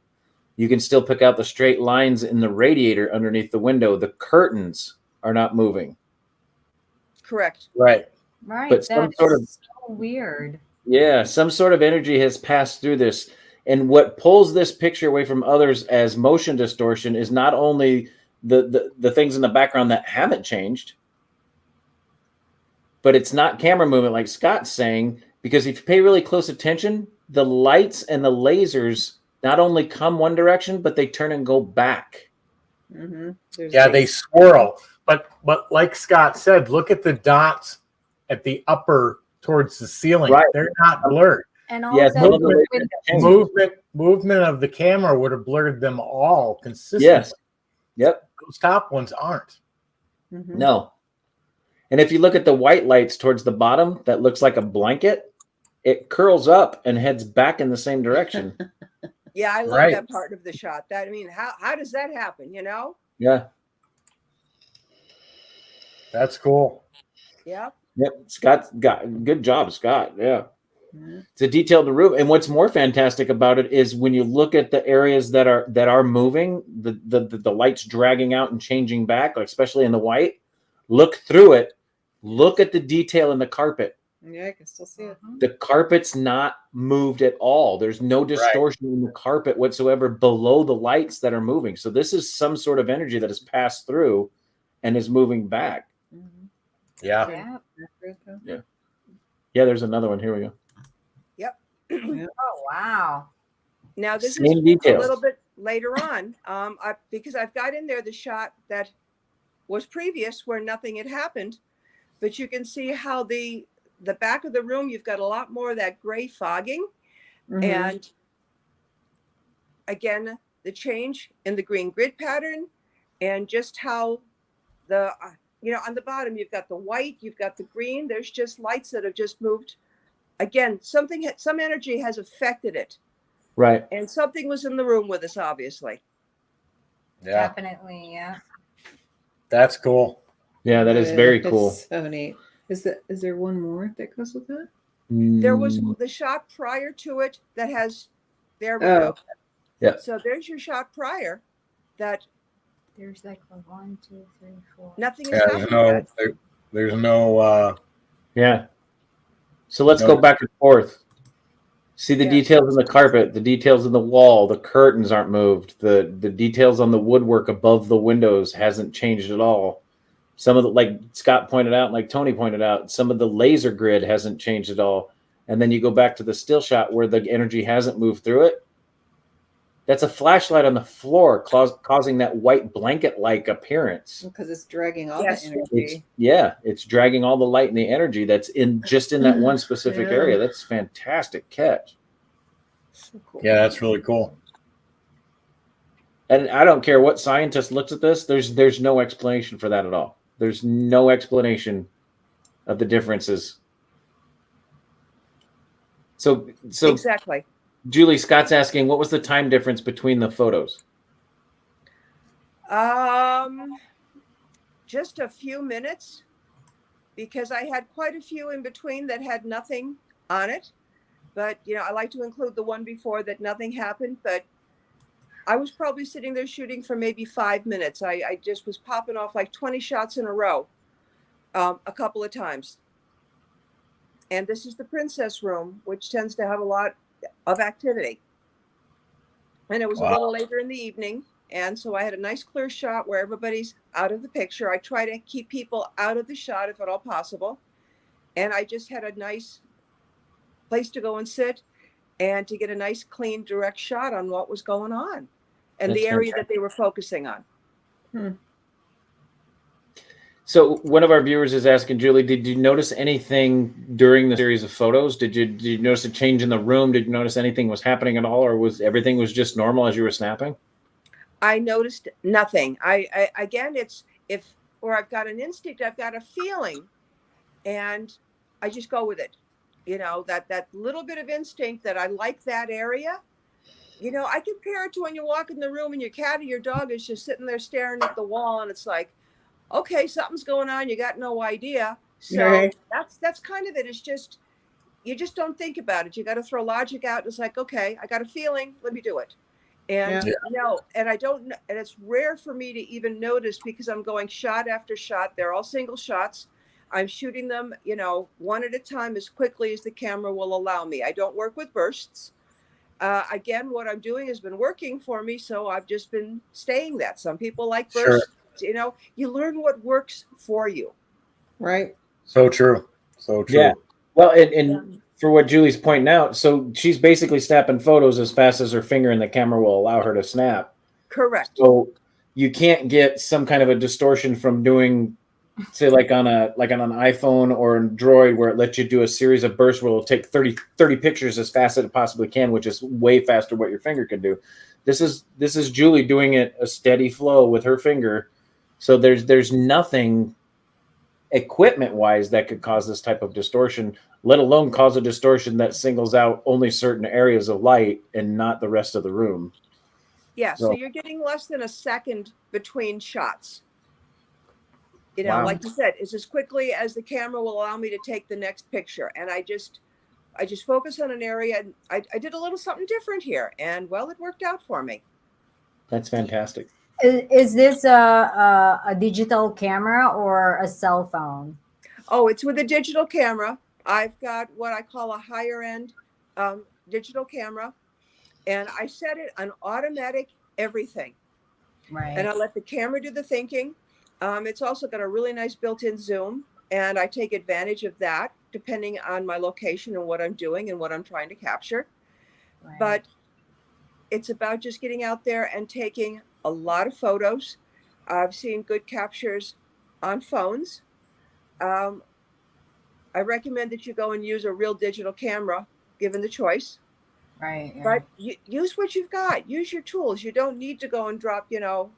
[SPEAKER 7] You can still pick out the straight lines in the radiator underneath the window. The curtains are not moving.
[SPEAKER 6] Correct.
[SPEAKER 4] Right.
[SPEAKER 5] Right.
[SPEAKER 7] But some
[SPEAKER 5] That's
[SPEAKER 7] sort of-
[SPEAKER 5] so weird.
[SPEAKER 7] Yeah, some sort of energy has passed through this. And what pulls this picture away from others as motion distortion is not only the things in the background that haven't changed, but it's not camera movement like Scott's saying, because if you pay really close attention, the lights and the lasers not only come one direction, but they turn and go back.
[SPEAKER 3] Mhm.
[SPEAKER 4] Yeah, they swirl. But like Scott said, look at the dots at the upper towards the ceiling.
[SPEAKER 7] Right.
[SPEAKER 4] They're not blurred.
[SPEAKER 5] And
[SPEAKER 7] Yeah,
[SPEAKER 5] also
[SPEAKER 7] some of the
[SPEAKER 5] with
[SPEAKER 7] lasers change.
[SPEAKER 4] Movement of the camera would have blurred them all consistently.
[SPEAKER 7] Yes. Yep.
[SPEAKER 4] Those top ones aren't.
[SPEAKER 3] Mhm.
[SPEAKER 7] No. And if you look at the white lights towards the bottom, that looks like a blanket. It curls up and heads back in the same direction.
[SPEAKER 6] Yeah, I love
[SPEAKER 4] Right.
[SPEAKER 6] that part of the shot. That, I mean, how does that happen, you know?
[SPEAKER 7] Yeah.
[SPEAKER 4] That's cool.
[SPEAKER 6] Yeah.
[SPEAKER 7] Yep. Scott's got good job, Scott. Yeah.
[SPEAKER 3] Yeah.
[SPEAKER 7] It's a detailed room. And what's more fantastic about it is when you look at the areas that are moving, the lights dragging out and changing back, like especially in the white, look through it. Look at the detail in the carpet.
[SPEAKER 3] Yeah, I can still see it.
[SPEAKER 7] The carpet's not moved at all. There's no distortion in the carpet whatsoever below the lights that are moving. So this is some sort of energy that has passed through and is moving back.
[SPEAKER 3] Mhm.
[SPEAKER 4] Yeah.
[SPEAKER 5] Yeah.
[SPEAKER 7] Yeah, there's another one. Here we go.
[SPEAKER 5] Oh wow.
[SPEAKER 6] Now this
[SPEAKER 7] Same
[SPEAKER 6] is
[SPEAKER 7] details.
[SPEAKER 6] a little bit later on, because I've got in there the shot that was previous where nothing had happened, but you can see how the back of the room, you've got a lot more of that gray fogging,
[SPEAKER 3] Mhm.
[SPEAKER 6] and again the change in the green grid pattern, and just how the on the bottom you've got the white, you've got the green. There's just lights that have just moved. Again, some energy has affected it,
[SPEAKER 7] Right.
[SPEAKER 6] and something was in the room with us, obviously.
[SPEAKER 4] Yeah.
[SPEAKER 5] Definitely. Yeah.
[SPEAKER 4] That's cool.
[SPEAKER 7] Yeah, that is very
[SPEAKER 3] It's
[SPEAKER 7] cool.
[SPEAKER 3] so neat. Is there one more that goes with that?
[SPEAKER 6] There was
[SPEAKER 7] Mm,
[SPEAKER 6] the shot prior to it that has, there we
[SPEAKER 3] Oh.
[SPEAKER 6] go.
[SPEAKER 7] Yeah.
[SPEAKER 6] So there's your shot prior that
[SPEAKER 5] There's like a 1, 2, 3, 4.
[SPEAKER 6] nothing has
[SPEAKER 4] Yeah,
[SPEAKER 6] happened yet.
[SPEAKER 4] there's no
[SPEAKER 7] yeah. So let's
[SPEAKER 4] No.
[SPEAKER 7] go back and forth. See the
[SPEAKER 6] Yeah.
[SPEAKER 7] details in the carpet, the details in the wall, the curtains aren't moved, the details on the woodwork above the windows hasn't changed at all. Some of the, like Scott pointed out, like Tony pointed out, some of the laser grid hasn't changed at all. And then you go back to the still shot where the energy hasn't moved through it. That's a flashlight on the floor causing that white blanket-like appearance.
[SPEAKER 3] Because it's dragging all
[SPEAKER 6] Yes.
[SPEAKER 3] the energy.
[SPEAKER 7] It's dragging all the light and the energy that's in just in that one specific
[SPEAKER 3] Yeah.
[SPEAKER 7] area. That's fantastic catch.
[SPEAKER 3] So cool.
[SPEAKER 4] Yeah, that's really cool.
[SPEAKER 7] And I don't care what scientist looks at this. There's no explanation for that at all. There's no explanation of the differences. So
[SPEAKER 6] Exactly.
[SPEAKER 7] Julie, Scott's asking, what was the time difference between the photos?
[SPEAKER 6] Just a few minutes, because I had quite a few in between that had nothing on it. But, I like to include the one before that nothing happened. But I was probably sitting there shooting for maybe 5 minutes. I just was popping off like 20 shots in a row. a couple of times. And this is the princess room, which tends to have a lot of activity. And it was a little later in the evening. And so I had a nice clear shot where everybody's out of the picture. I try to keep people out of the shot if at all possible. And I just had a nice place to go and sit and to get a nice, clean, direct shot on what was going on and the area that they were focusing on.
[SPEAKER 7] So one of our viewers is asking, Julie, did you notice anything during the series of photos? Did you notice a change in the room? Did you notice anything was happening at all, or was everything was just normal as you were snapping?
[SPEAKER 6] I noticed nothing. I again, it's or I've got an instinct, I've got a feeling, and I just go with it. You know, that little bit of instinct that I like that area. You know, I compare it to when you walk in the room and your cat or your dog is just sitting there staring at the wall, and it's like, okay, something's going on. You got no idea. So that's kind of it. It's just, you just don't think about it. You got to throw logic out. It's like, okay, I got a feeling. Let me do it. And no, and I don't, and it's rare for me to even notice because I'm going shot after shot. They're all single shots. I'm shooting them, you know, one at a time as quickly as the camera will allow me. I don't work with bursts. Again, what I'm doing has been working for me. So I've just been staying that. Some people like bursts. Sure. You know, you learn what works for you.
[SPEAKER 3] Right.
[SPEAKER 4] So true. So true.
[SPEAKER 7] Yeah. Well, and for what Julie's pointing out, so she's basically snapping photos as fast as her finger and the camera will allow her to snap.
[SPEAKER 6] Correct.
[SPEAKER 7] So you can't get some kind of a distortion from doing, say, like on an iPhone or an Android where it lets you do a series of bursts where it'll take 30 pictures as fast as it possibly can, which is way faster what your finger can do. This is Julie doing it a steady flow with her finger. So there's nothing equipment wise that could cause this type of distortion, let alone cause a distortion that singles out only certain areas of light and not the rest of the room.
[SPEAKER 6] Yeah. So you're getting less than a second between shots. You know, like you said, it's as quickly as the camera will allow me to take the next picture. And I just focus on an area. And I did a little something different here, and well, it worked out for me.
[SPEAKER 7] That's fantastic.
[SPEAKER 5] Is this a digital camera or a cell phone?
[SPEAKER 6] Oh, it's with a digital camera. I've got what I call a higher end digital camera, and I set it on automatic everything.
[SPEAKER 5] Right.
[SPEAKER 6] And I let the camera do the thinking. It's also got a really nice built-in zoom, and I take advantage of that depending on my location and what I'm doing and what I'm trying to capture. Right. But it's about just getting out there and taking a lot of photos. I've seen good captures on phones. I recommend that you go and use a real digital camera, given the choice.
[SPEAKER 5] Right. Yeah.
[SPEAKER 6] But use what you've got. Use your tools. You don't need to go and drop, you know,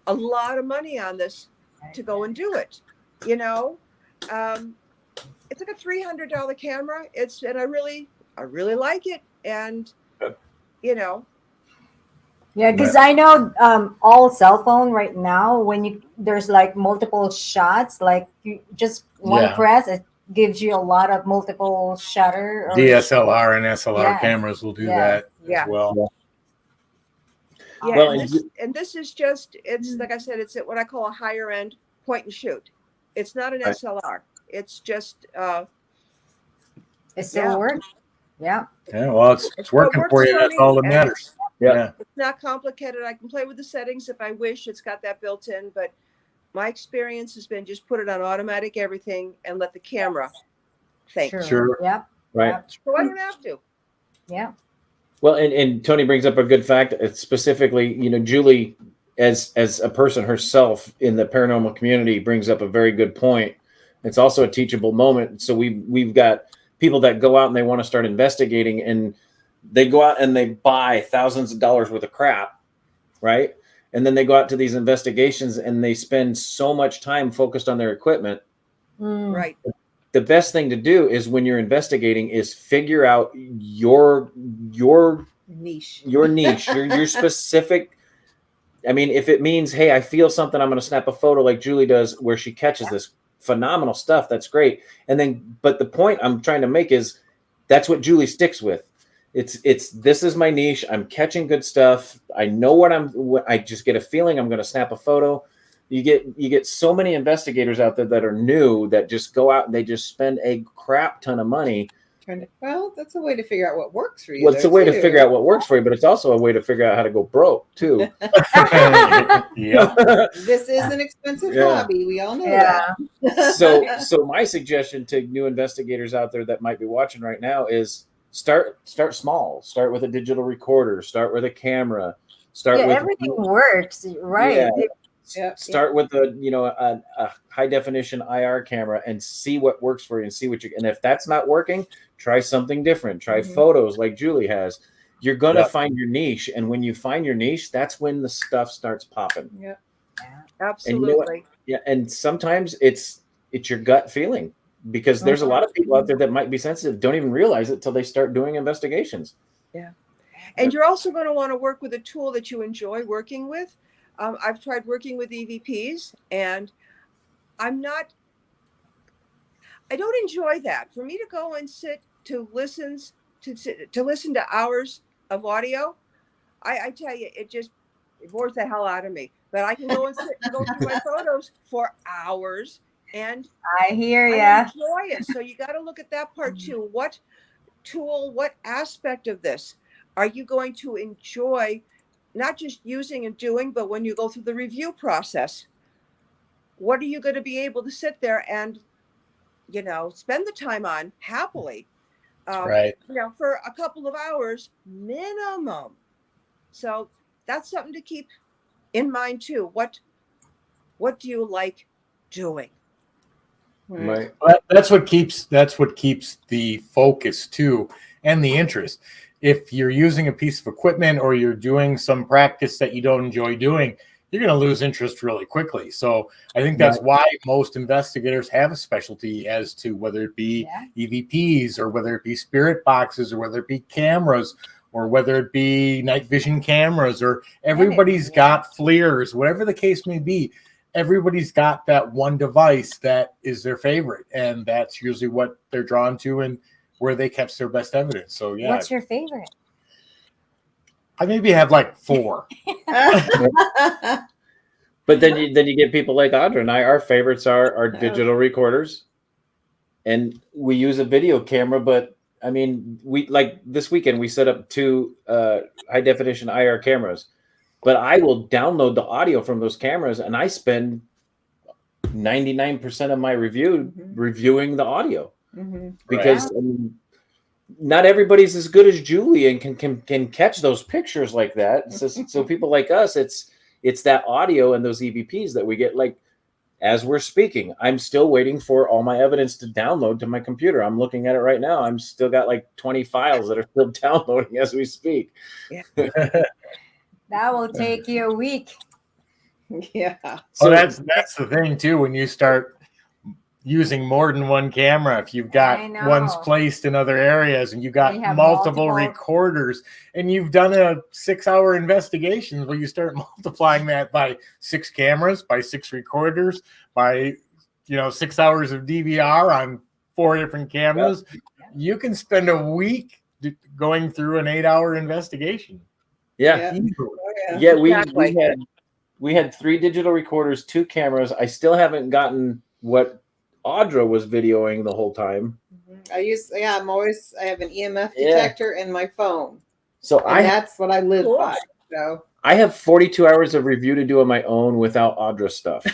[SPEAKER 6] a lot of money on this to go and do it. You know, it's like a $300 camera. And I really like it. And you know.
[SPEAKER 5] Yeah, because I know all cell phone right now, when there's like multiple shots, like you just one press, it gives you a lot of multiple shutter.
[SPEAKER 4] DSLR and SLR cameras will do that as well.
[SPEAKER 6] Yeah, well, and this is just, it's like I said, it's what I call a higher end point and shoot. It's not an SLR. It's just
[SPEAKER 5] it still works. Yeah.
[SPEAKER 4] Yeah, well, it's working for you. That's all that matters. Yeah.
[SPEAKER 6] It's not complicated. I can play with the settings if I wish. It's got that built in, but my experience has been just put it on automatic everything and let the camera think.
[SPEAKER 4] Sure.
[SPEAKER 5] Yep.
[SPEAKER 7] Right.
[SPEAKER 5] Yep.
[SPEAKER 6] So I don't have to.
[SPEAKER 5] Yeah.
[SPEAKER 7] Well, and Tony brings up a good fact. It's specifically, you know, Julie, as a person herself in the paranormal community, brings up a very good point. It's also a teachable moment. So we've got people that go out and they want to start investigating, and they go out and they buy thousands of dollars worth of crap, right? And then they go out to these investigations and they spend so much time focused on their equipment.
[SPEAKER 6] Right.
[SPEAKER 7] The best thing to do is when you're investigating is figure out your
[SPEAKER 3] niche,
[SPEAKER 7] your specific. I mean, if it means, hey, I feel something, I'm going to snap a photo like Julie does where she catches this phenomenal stuff. That's great. And then, but the point I'm trying to make is that's what Julie sticks with. It's this is my niche. I'm catching good stuff. I know I just get a feeling I'm going to snap a photo. You get so many investigators out there that are new that just go out and they just spend a crap ton of money.
[SPEAKER 3] Well, that's a way to figure out what works for you.
[SPEAKER 7] Well, it's a way to figure out what works for you, but it's also a way to figure out how to go broke too.
[SPEAKER 4] Yeah.
[SPEAKER 3] This is an expensive hobby. We all know that.
[SPEAKER 7] So my suggestion to new investigators out there that might be watching right now is start small. Start with a digital recorder. Start with a camera. Start with
[SPEAKER 5] everything works, right?
[SPEAKER 7] Start with a high definition IR camera and see what works for you and see and if that's not working, try something different. Try photos like Julie has. You're gonna find your niche, and when you find your niche, that's when the stuff starts popping.
[SPEAKER 3] Yeah,
[SPEAKER 6] absolutely.
[SPEAKER 7] And you know and sometimes it's your gut feeling, because there's a lot of people out there that might be sensitive, don't even realize it till they start doing investigations.
[SPEAKER 6] Yeah, and you're also going to want to work with a tool that you enjoy working with. I've tried working with EVPs, and I don't enjoy that. For me to go and sit to listen to hours of audio, I tell you, it bores the hell out of me. But I can go and sit and go through my photos for hours, and
[SPEAKER 5] I hear
[SPEAKER 6] I
[SPEAKER 5] ya.
[SPEAKER 6] enjoy it. So you got to look at that part too. What tool, what aspect of this are you going to enjoy? Not just using and doing, but when you go through the review process, what are you going to be able to sit there and, spend the time on happily, for a couple of hours minimum. So that's something to keep in mind too. What do you like doing?
[SPEAKER 7] Right.
[SPEAKER 4] That's what keeps the focus too, and the interest. If you're using a piece of equipment or you're doing some practice that you don't enjoy doing, you're going to lose interest really quickly. So I think that's why most investigators have a specialty as to whether it be EVPs or whether it be spirit boxes or whether it be cameras or whether it be night vision cameras, or everybody's got FLIRs, whatever the case may be. Everybody's got that one device that is their favorite, and that's usually what they're drawn to and where they catch their best evidence. So yeah.
[SPEAKER 5] What's your favorite?
[SPEAKER 4] I maybe have like 4.
[SPEAKER 7] But then you get people like Audra and I. Our favorites are digital recorders, and we use a video camera. But I mean, we like this weekend we set up 2 high definition IR cameras. But I will download the audio from those cameras, and I spend 99% of my reviewing the audio. Because I mean, not everybody's as good as Julie and can catch those pictures like that. So people like us, it's that audio and those EVPs that we get. Like as we're speaking, I'm still waiting for all my evidence to download to my computer. I'm looking at it right now. I'm still got like 20 files that are still downloading as we speak.
[SPEAKER 6] Yeah.
[SPEAKER 5] That will take you a week.
[SPEAKER 3] Yeah.
[SPEAKER 4] So that's the thing too. When you start using more than one camera, if you've got ones placed in other areas and you've got multiple recorders and you've done a 6-hour investigation, well, you start multiplying that by 6 cameras, by 6 recorders, by 6 hours of DVR on 4 different cameras. You can spend a week going through an 8-hour investigation.
[SPEAKER 7] We had 3 digital recorders, 2 cameras. I still haven't gotten what Audra was videoing the whole time.
[SPEAKER 3] I have an EMF detector in my phone.
[SPEAKER 7] So
[SPEAKER 3] that's what I live by. So
[SPEAKER 7] I have 42 hours of review to do on my own without Audra stuff.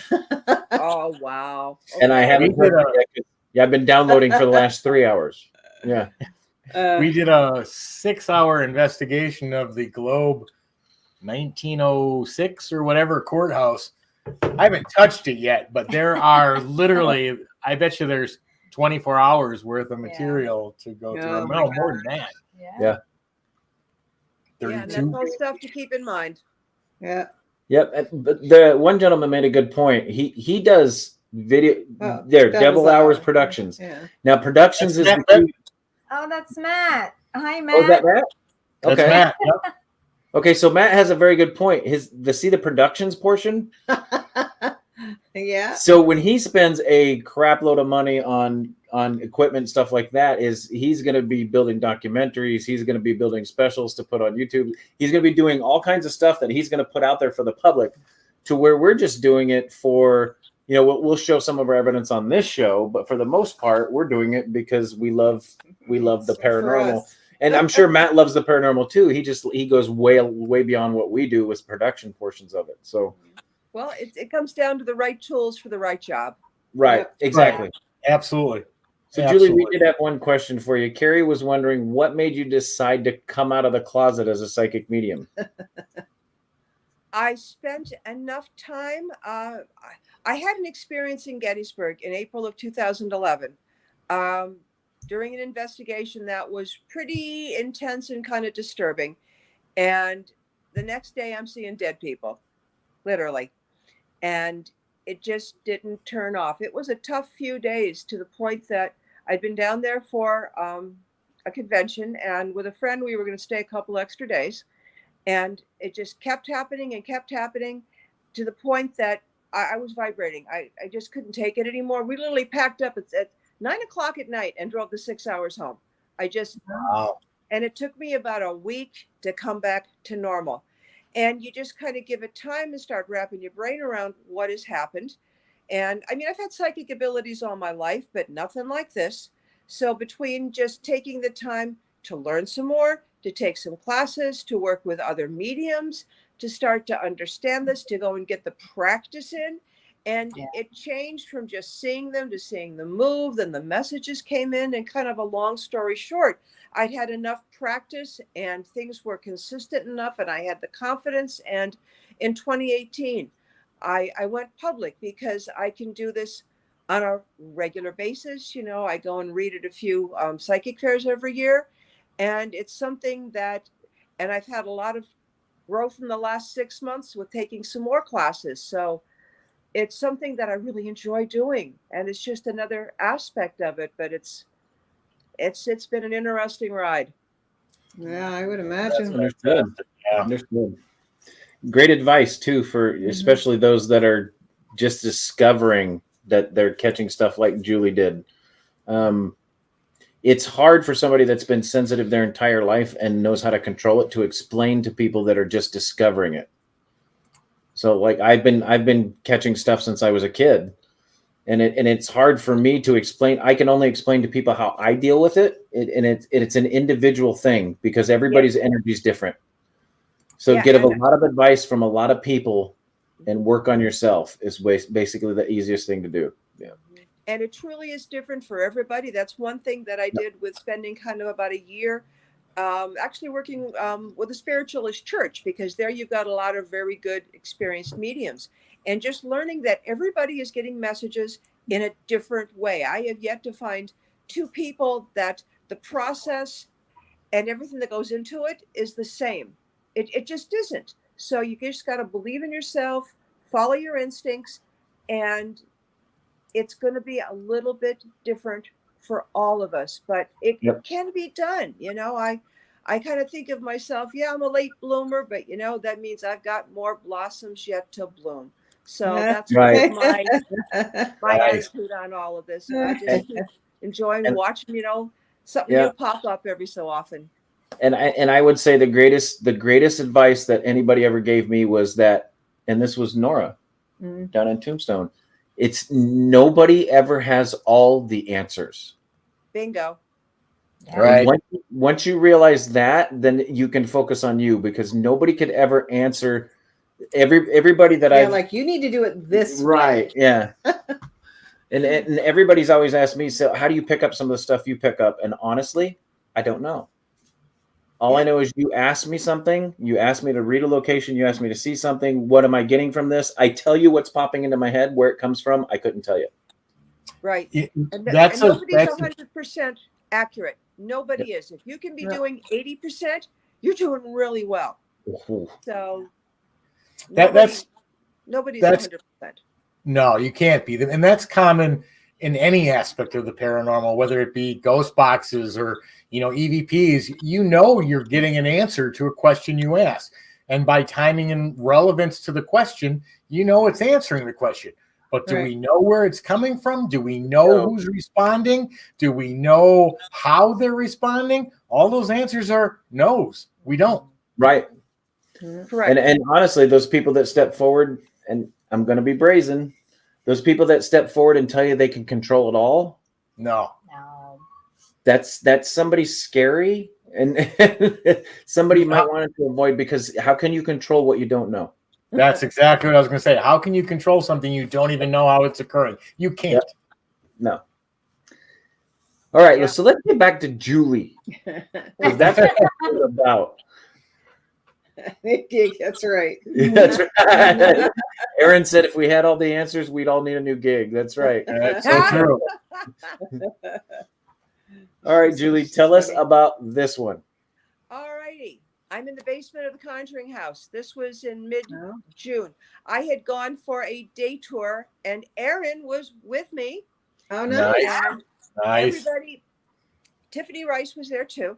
[SPEAKER 6] Oh, wow.
[SPEAKER 7] And I haven't I've been downloading for the last 3 hours. Yeah.
[SPEAKER 4] We did a 6-hour investigation of the Globe 1906 or whatever courthouse. I haven't touched it yet, but there are literally, I bet you there's 24 hours worth of material to go through. No, more than that.
[SPEAKER 7] Yeah.
[SPEAKER 6] 32. Yeah, that's all stuff to keep in mind.
[SPEAKER 3] Yeah.
[SPEAKER 7] Yep. But the one gentleman made a good point. He does video Devil Hours Productions.
[SPEAKER 3] Yeah.
[SPEAKER 7] Now Productions is
[SPEAKER 5] Oh, that's Matt. Hi, Matt.
[SPEAKER 7] Oh, is that Matt?
[SPEAKER 4] That's
[SPEAKER 7] okay.
[SPEAKER 4] Matt. Yep.
[SPEAKER 7] Okay, so Matt has a very good point. The productions portion.
[SPEAKER 3] Yeah.
[SPEAKER 7] So when he spends a crap load of money on equipment and stuff like that, he's going to be building documentaries. He's going to be building specials to put on YouTube. He's going to be doing all kinds of stuff that he's going to put out there for the public. to where we're just doing it for, you know, we'll show some of our evidence on this show, but for the most part, we're doing it because we love the paranormal. And I'm sure Matt loves the paranormal too. He goes way beyond what we do with production portions of it. So,
[SPEAKER 6] well, it comes down to the right tools for the right job.
[SPEAKER 7] right,
[SPEAKER 3] Yep.
[SPEAKER 7] exactly.
[SPEAKER 4] Absolutely.
[SPEAKER 7] So,
[SPEAKER 4] Absolutely.
[SPEAKER 7] Julie, we did have one question for you. Carrie was wondering what made you decide to come out of the closet as a psychic medium.
[SPEAKER 6] I spent enough time. I had an experience in Gettysburg in April of 2011 during an investigation that was pretty intense and kind of disturbing. And the next day I'm seeing dead people, literally. And it just didn't turn off. It was a tough few days, to the point that I'd been down there for a convention, and with a friend, we were going to stay a couple extra days. And it just kept happening and kept happening, to the point that I was vibrating. I just couldn't take it anymore. We literally packed up at 9 o'clock at night and drove the 6 hours home.
[SPEAKER 4] Wow.
[SPEAKER 6] And it took me about a week to come back to normal. And you just kind of give it time to start wrapping your brain around what has happened. And I mean, I've had psychic abilities all my life, but nothing like this. So between just taking the time to learn some more, to take some classes, to work with other mediums, to start to understand this, to go and get the practice in. And it changed from just seeing them to seeing them move. Then the messages came in, and kind of a long story short, I'd had enough practice and things were consistent enough, and I had the confidence. And in 2018, I went public because I can do this on a regular basis. You know, I go and read at a few psychic fairs every year. And it's something that, and I've had a lot of growth in the last 6 months with taking some more classes. So it's something that I really enjoy doing. And it's just another aspect of it, but it's been an interesting ride.
[SPEAKER 3] Yeah, I would imagine.
[SPEAKER 7] Understood. Yeah. Understood. Great advice too, for especially those that are just discovering that they're catching stuff like Julie did. It's hard for somebody that's been sensitive their entire life and knows how to control it to explain to people that are just discovering it. So like I've been catching stuff since I was a kid, and it's hard for me to explain. I can only explain to people how I deal with it. It's an individual thing because everybody's energy is different. So get a lot of advice from a lot of people and work on yourself is basically the easiest thing to do. Yeah.
[SPEAKER 6] And it truly is different for everybody. That's one thing that I did with spending kind of about a year actually working with a spiritualist church, because there you've got a lot of very good experienced mediums, and just learning that everybody is getting messages in a different way. I have yet to find two people that the process and everything that goes into it is the same. It just isn't. So you just got to believe in yourself, follow your instincts, and it's going to be a little bit different for all of us, but it can be done. You know, I kind of think of myself, I'm a late bloomer, but you know, that means I've got more blossoms yet to bloom. So that's
[SPEAKER 7] right.
[SPEAKER 6] my attitude on all of this. And I just keep enjoying watching, you know, something new pop up every so often.
[SPEAKER 7] And I would say the greatest advice that anybody ever gave me was that, and this was Nora down in Tombstone. It's nobody ever has all the answers.
[SPEAKER 6] Bingo.
[SPEAKER 4] Right.
[SPEAKER 7] Once you realize that, then you can focus on you, because nobody could ever answer everybody that I've
[SPEAKER 3] like, you need to do it this
[SPEAKER 7] right.
[SPEAKER 3] way.
[SPEAKER 7] Yeah. and everybody's always asked me, so how do you pick up some of the stuff you pick up? And honestly, I don't know. All I know is you ask me something, you ask me to read a location, you ask me to see something. What am I getting from this? I tell you what's popping into my head, where it comes from. I couldn't tell you.
[SPEAKER 6] Right. And
[SPEAKER 4] That's
[SPEAKER 6] nobody's 100% accurate. Nobody is. If you can be doing 80%, you're doing really well. So nobody's 100%.
[SPEAKER 4] No, you can't be. And that's common in any aspect of the paranormal, whether it be ghost boxes or, you know, EVPs. You know, you're getting an answer to a question you ask. And by timing and relevance to the question, you know it's answering the question. But do we know where it's coming from? Do we know who's responding? Do we know how they're responding? All those answers are no's. We don't.
[SPEAKER 7] Right.
[SPEAKER 6] Correct.
[SPEAKER 7] And honestly, those people that step forward and I'm going to be brazen. Those people that step forward and tell you they can control it all,
[SPEAKER 4] No.
[SPEAKER 5] No.
[SPEAKER 7] that's somebody scary, and somebody you might want to avoid, because how can you control what you don't know?
[SPEAKER 4] That's exactly what I was going to say. How can you control something you don't even know how it's occurring? You can't.
[SPEAKER 7] Yep. No. All right, so let's get back to Julie. That's what it's about.
[SPEAKER 3] Gig, that's right.
[SPEAKER 7] That's right. Aaron said if we had all the answers, we'd all need a new gig. That's right.
[SPEAKER 4] That's so true.
[SPEAKER 7] All right, Julie, tell us about this one.
[SPEAKER 6] All righty. I'm in the basement of the Conjuring House. This was in mid-June. I had gone for a day tour, and Aaron was with me.
[SPEAKER 3] Oh, nice.
[SPEAKER 4] Nice.
[SPEAKER 6] Everybody, Tiffany Rice was there too.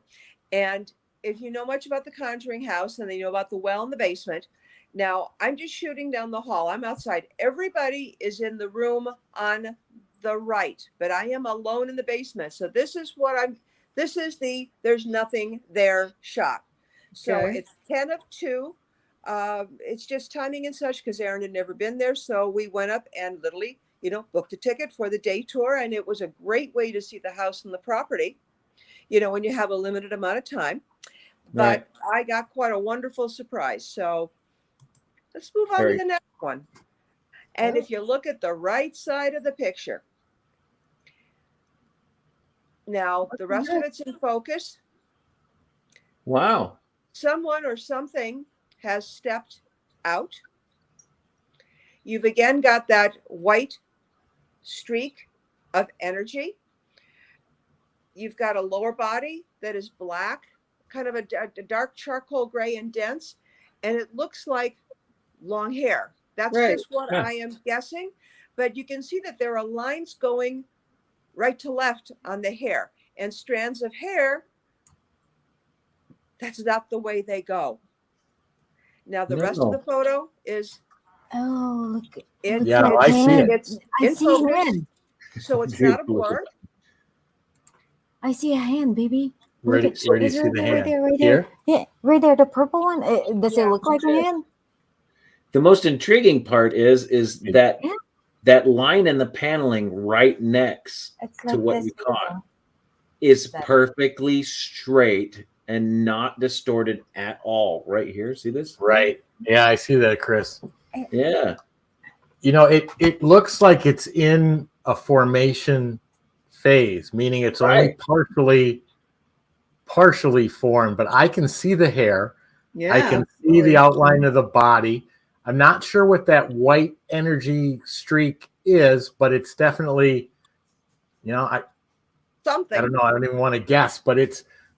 [SPEAKER 6] And if you know much about the Conjuring House, and they know about the well in the basement, now I'm just shooting down the hall. I'm outside. Everybody is in the room on the right, but I am alone in the basement. So this is the there's nothing there shot. So it's 10 of 2. It's just timing and such, because Aaron had never been there. So we went up and literally, booked a ticket for the day tour. And it was a great way to see the house and the property, when you have a limited amount of time. But I got quite a wonderful surprise. So let's move on to the next one. And if you look at the right side of the picture, now the rest of it's in focus.
[SPEAKER 7] Wow.
[SPEAKER 6] Someone or something has stepped out. You've again got that white streak of energy. You've got a lower body that is black, kind of a dark charcoal gray and dense, and it looks like long hair. That's just what I am guessing, but you can see that there are lines going right to left on the hair, and strands of hair. That's not the way they go. Now the rest of the photo is
[SPEAKER 5] look.
[SPEAKER 4] I see it.
[SPEAKER 6] It's in focus, so it's not a blur.
[SPEAKER 5] I see a hand, baby.
[SPEAKER 4] Where do you see the hand?
[SPEAKER 5] Right there. Yeah, right there, the purple one. Does it look like a hand?
[SPEAKER 7] The most intriguing part is that line in the paneling right next to what we caught is perfectly straight and not distorted at all. Right here, see this?
[SPEAKER 4] Right. Yeah, I see that, Chris.
[SPEAKER 7] Yeah.
[SPEAKER 4] It looks like it's in a formation phase, meaning it's only partially formed, but I can see the hair. Yeah, I can see the outline of the body. I'm not sure what that white energy streak is, but it's definitely,
[SPEAKER 6] something.
[SPEAKER 4] I don't know. I don't even want to guess, but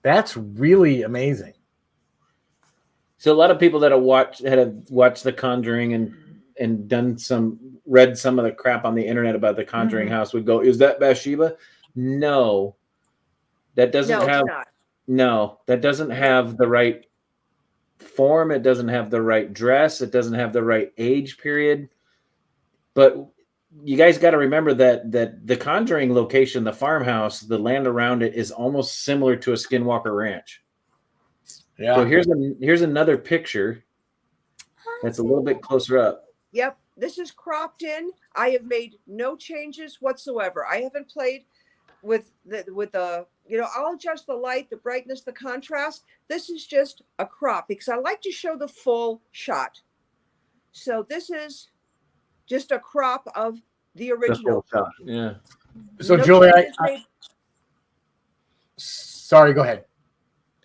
[SPEAKER 4] that's really amazing.
[SPEAKER 7] So a lot of people that have watched The Conjuring and read some of the crap on the internet about the Conjuring house would go, is that Bathsheba? No, that doesn't that doesn't have the right form. It doesn't have the right dress. It doesn't have the right age period. But you guys got to remember that the Conjuring location, the farmhouse, the land around it is almost similar to a Skinwalker Ranch. Yeah. So here's another picture that's a little bit closer up.
[SPEAKER 6] Yep. This is cropped in. I have made no changes whatsoever. I haven't played with the I'll adjust the light, the brightness, the contrast. This is just a crop because I like to show the full shot. So this is just a crop of the original.
[SPEAKER 7] Yeah.
[SPEAKER 4] So Julie, sorry, go ahead.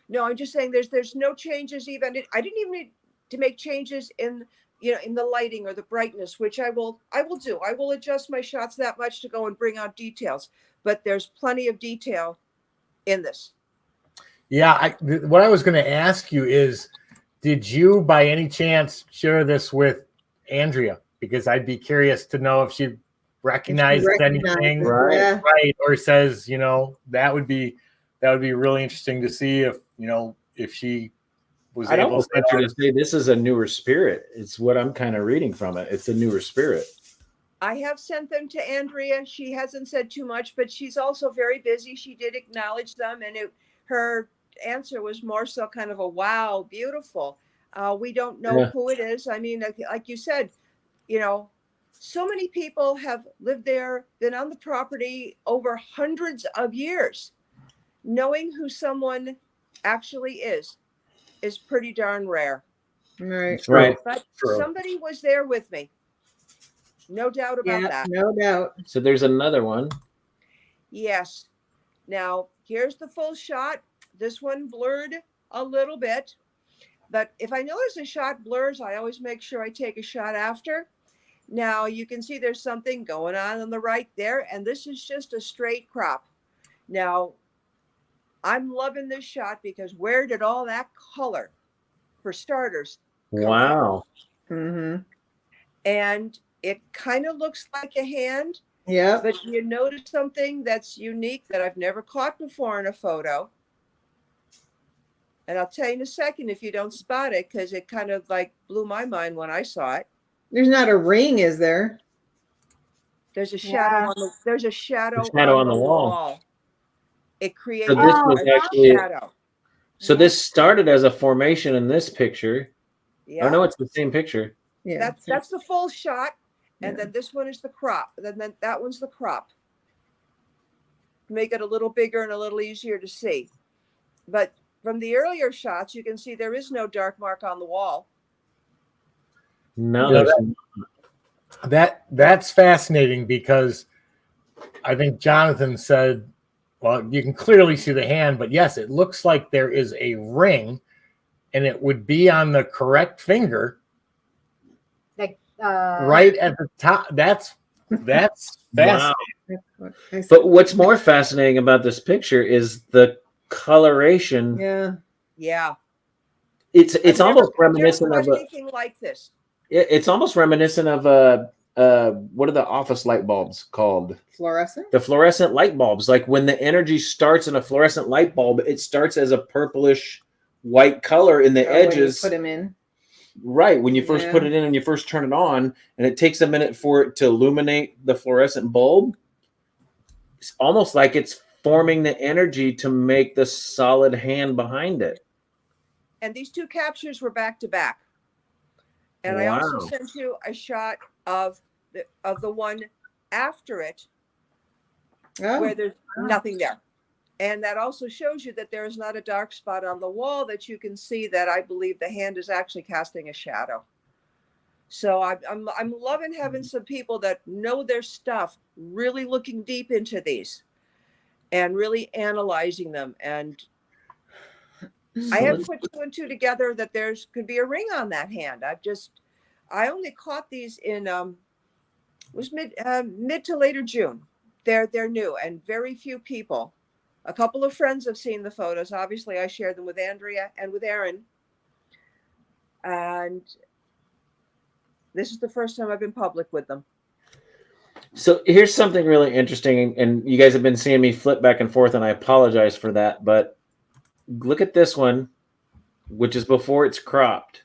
[SPEAKER 6] No, I'm just saying there's no changes even. I didn't even need to make changes in the lighting or the brightness, which I will do. I will adjust my shots that much to go and bring out details, but there's plenty of detail in this.
[SPEAKER 4] Yeah, what I was going to ask you is, did you by any chance share this with Andrea? Because I'd be curious to know if she recognized anything, right? Or says, that would be really interesting to see if she was able
[SPEAKER 7] to say this is a newer spirit. It's what I'm kind of reading from it. It's a newer spirit.
[SPEAKER 6] I have sent them to Andrea. She hasn't said too much, but she's also very busy. She did acknowledge them, and her answer was more so kind of a wow, beautiful. We don't know who it is. I mean, like you said, you know, so many people have lived there, been on the property over hundreds of years. Knowing who someone actually is pretty darn rare.
[SPEAKER 3] Right.
[SPEAKER 7] Right.
[SPEAKER 6] But
[SPEAKER 4] True.
[SPEAKER 6] somebody was there with me. No doubt about that.
[SPEAKER 3] No doubt.
[SPEAKER 7] So there's another one.
[SPEAKER 6] Yes. Now, here's the full shot. This one blurred a little bit. But if I notice a shot blurs, I always make sure I take a shot after. Now, you can see there's something going on the right there. And this is just a straight crop. Now, I'm loving this shot because where did all that color, for starters, come
[SPEAKER 7] Wow.
[SPEAKER 3] Mm-hmm.
[SPEAKER 6] and it kind of looks like a hand.
[SPEAKER 3] Yeah.
[SPEAKER 6] But you notice something that's unique that I've never caught before in a photo. And I'll tell you in a second if you don't spot it, because it kind of like blew my mind when I saw it.
[SPEAKER 3] There's not a ring, is there?
[SPEAKER 6] There's a shadow on the
[SPEAKER 7] on the wall.
[SPEAKER 6] It created
[SPEAKER 7] So this was
[SPEAKER 6] a
[SPEAKER 7] actually
[SPEAKER 6] shadow.
[SPEAKER 7] So this started as a formation in this picture.
[SPEAKER 6] Yeah.
[SPEAKER 7] Oh no, it's the same picture.
[SPEAKER 3] Yeah.
[SPEAKER 6] That's the full shot. And
[SPEAKER 3] Yeah.
[SPEAKER 6] then this one is the crop. Then that one's the crop. Make it a little bigger and a little easier to see. But from the earlier shots, you can see there is no dark mark on the wall.
[SPEAKER 7] No,
[SPEAKER 4] Yeah,
[SPEAKER 7] there's
[SPEAKER 4] That's fascinating because I think Jonathan said, well, you can clearly see the hand, but yes, it looks like there is a ring and it would be on the correct finger
[SPEAKER 5] Like
[SPEAKER 4] right at the top. That's fascinating.
[SPEAKER 7] wow. But what's more fascinating about this picture is the coloration.
[SPEAKER 3] Yeah.
[SPEAKER 6] Yeah.
[SPEAKER 7] It's
[SPEAKER 6] I've
[SPEAKER 7] almost
[SPEAKER 6] never
[SPEAKER 7] reminiscent of
[SPEAKER 6] anything like this.
[SPEAKER 7] it's almost reminiscent of what are the office light bulbs called?
[SPEAKER 3] Fluorescent?
[SPEAKER 7] The fluorescent light bulbs. Like when the energy starts in a fluorescent light bulb, it starts as a purplish white color in the edges.
[SPEAKER 3] Put them in.
[SPEAKER 7] Right. When you first
[SPEAKER 3] Yeah.
[SPEAKER 7] put it in and you first turn it on, and it takes a minute for it to illuminate the fluorescent bulb. It's almost like it's forming the energy to make the solid hand behind it.
[SPEAKER 6] And these two captures were back to back. And I
[SPEAKER 7] Wow.
[SPEAKER 6] also sent you a shot of the one after it
[SPEAKER 3] Oh.
[SPEAKER 6] where there's nothing there. And that also shows you that there is not a dark spot on the wall, that you can see that I believe the hand is actually casting a shadow. So I'm loving having some people that know their stuff, really looking deep into these and really analyzing them. And I have put two and two together that there's could be a ring on that hand. I only caught these in was mid to later June. They're new and very few people. A couple of friends have seen the photos. Obviously, I shared them with Andrea and with Aaron. And this is the first time I've been public with them.
[SPEAKER 7] So here's something really interesting, and you guys have been seeing me flip back and forth, and I apologize for that, but look at this one, which is before it's cropped.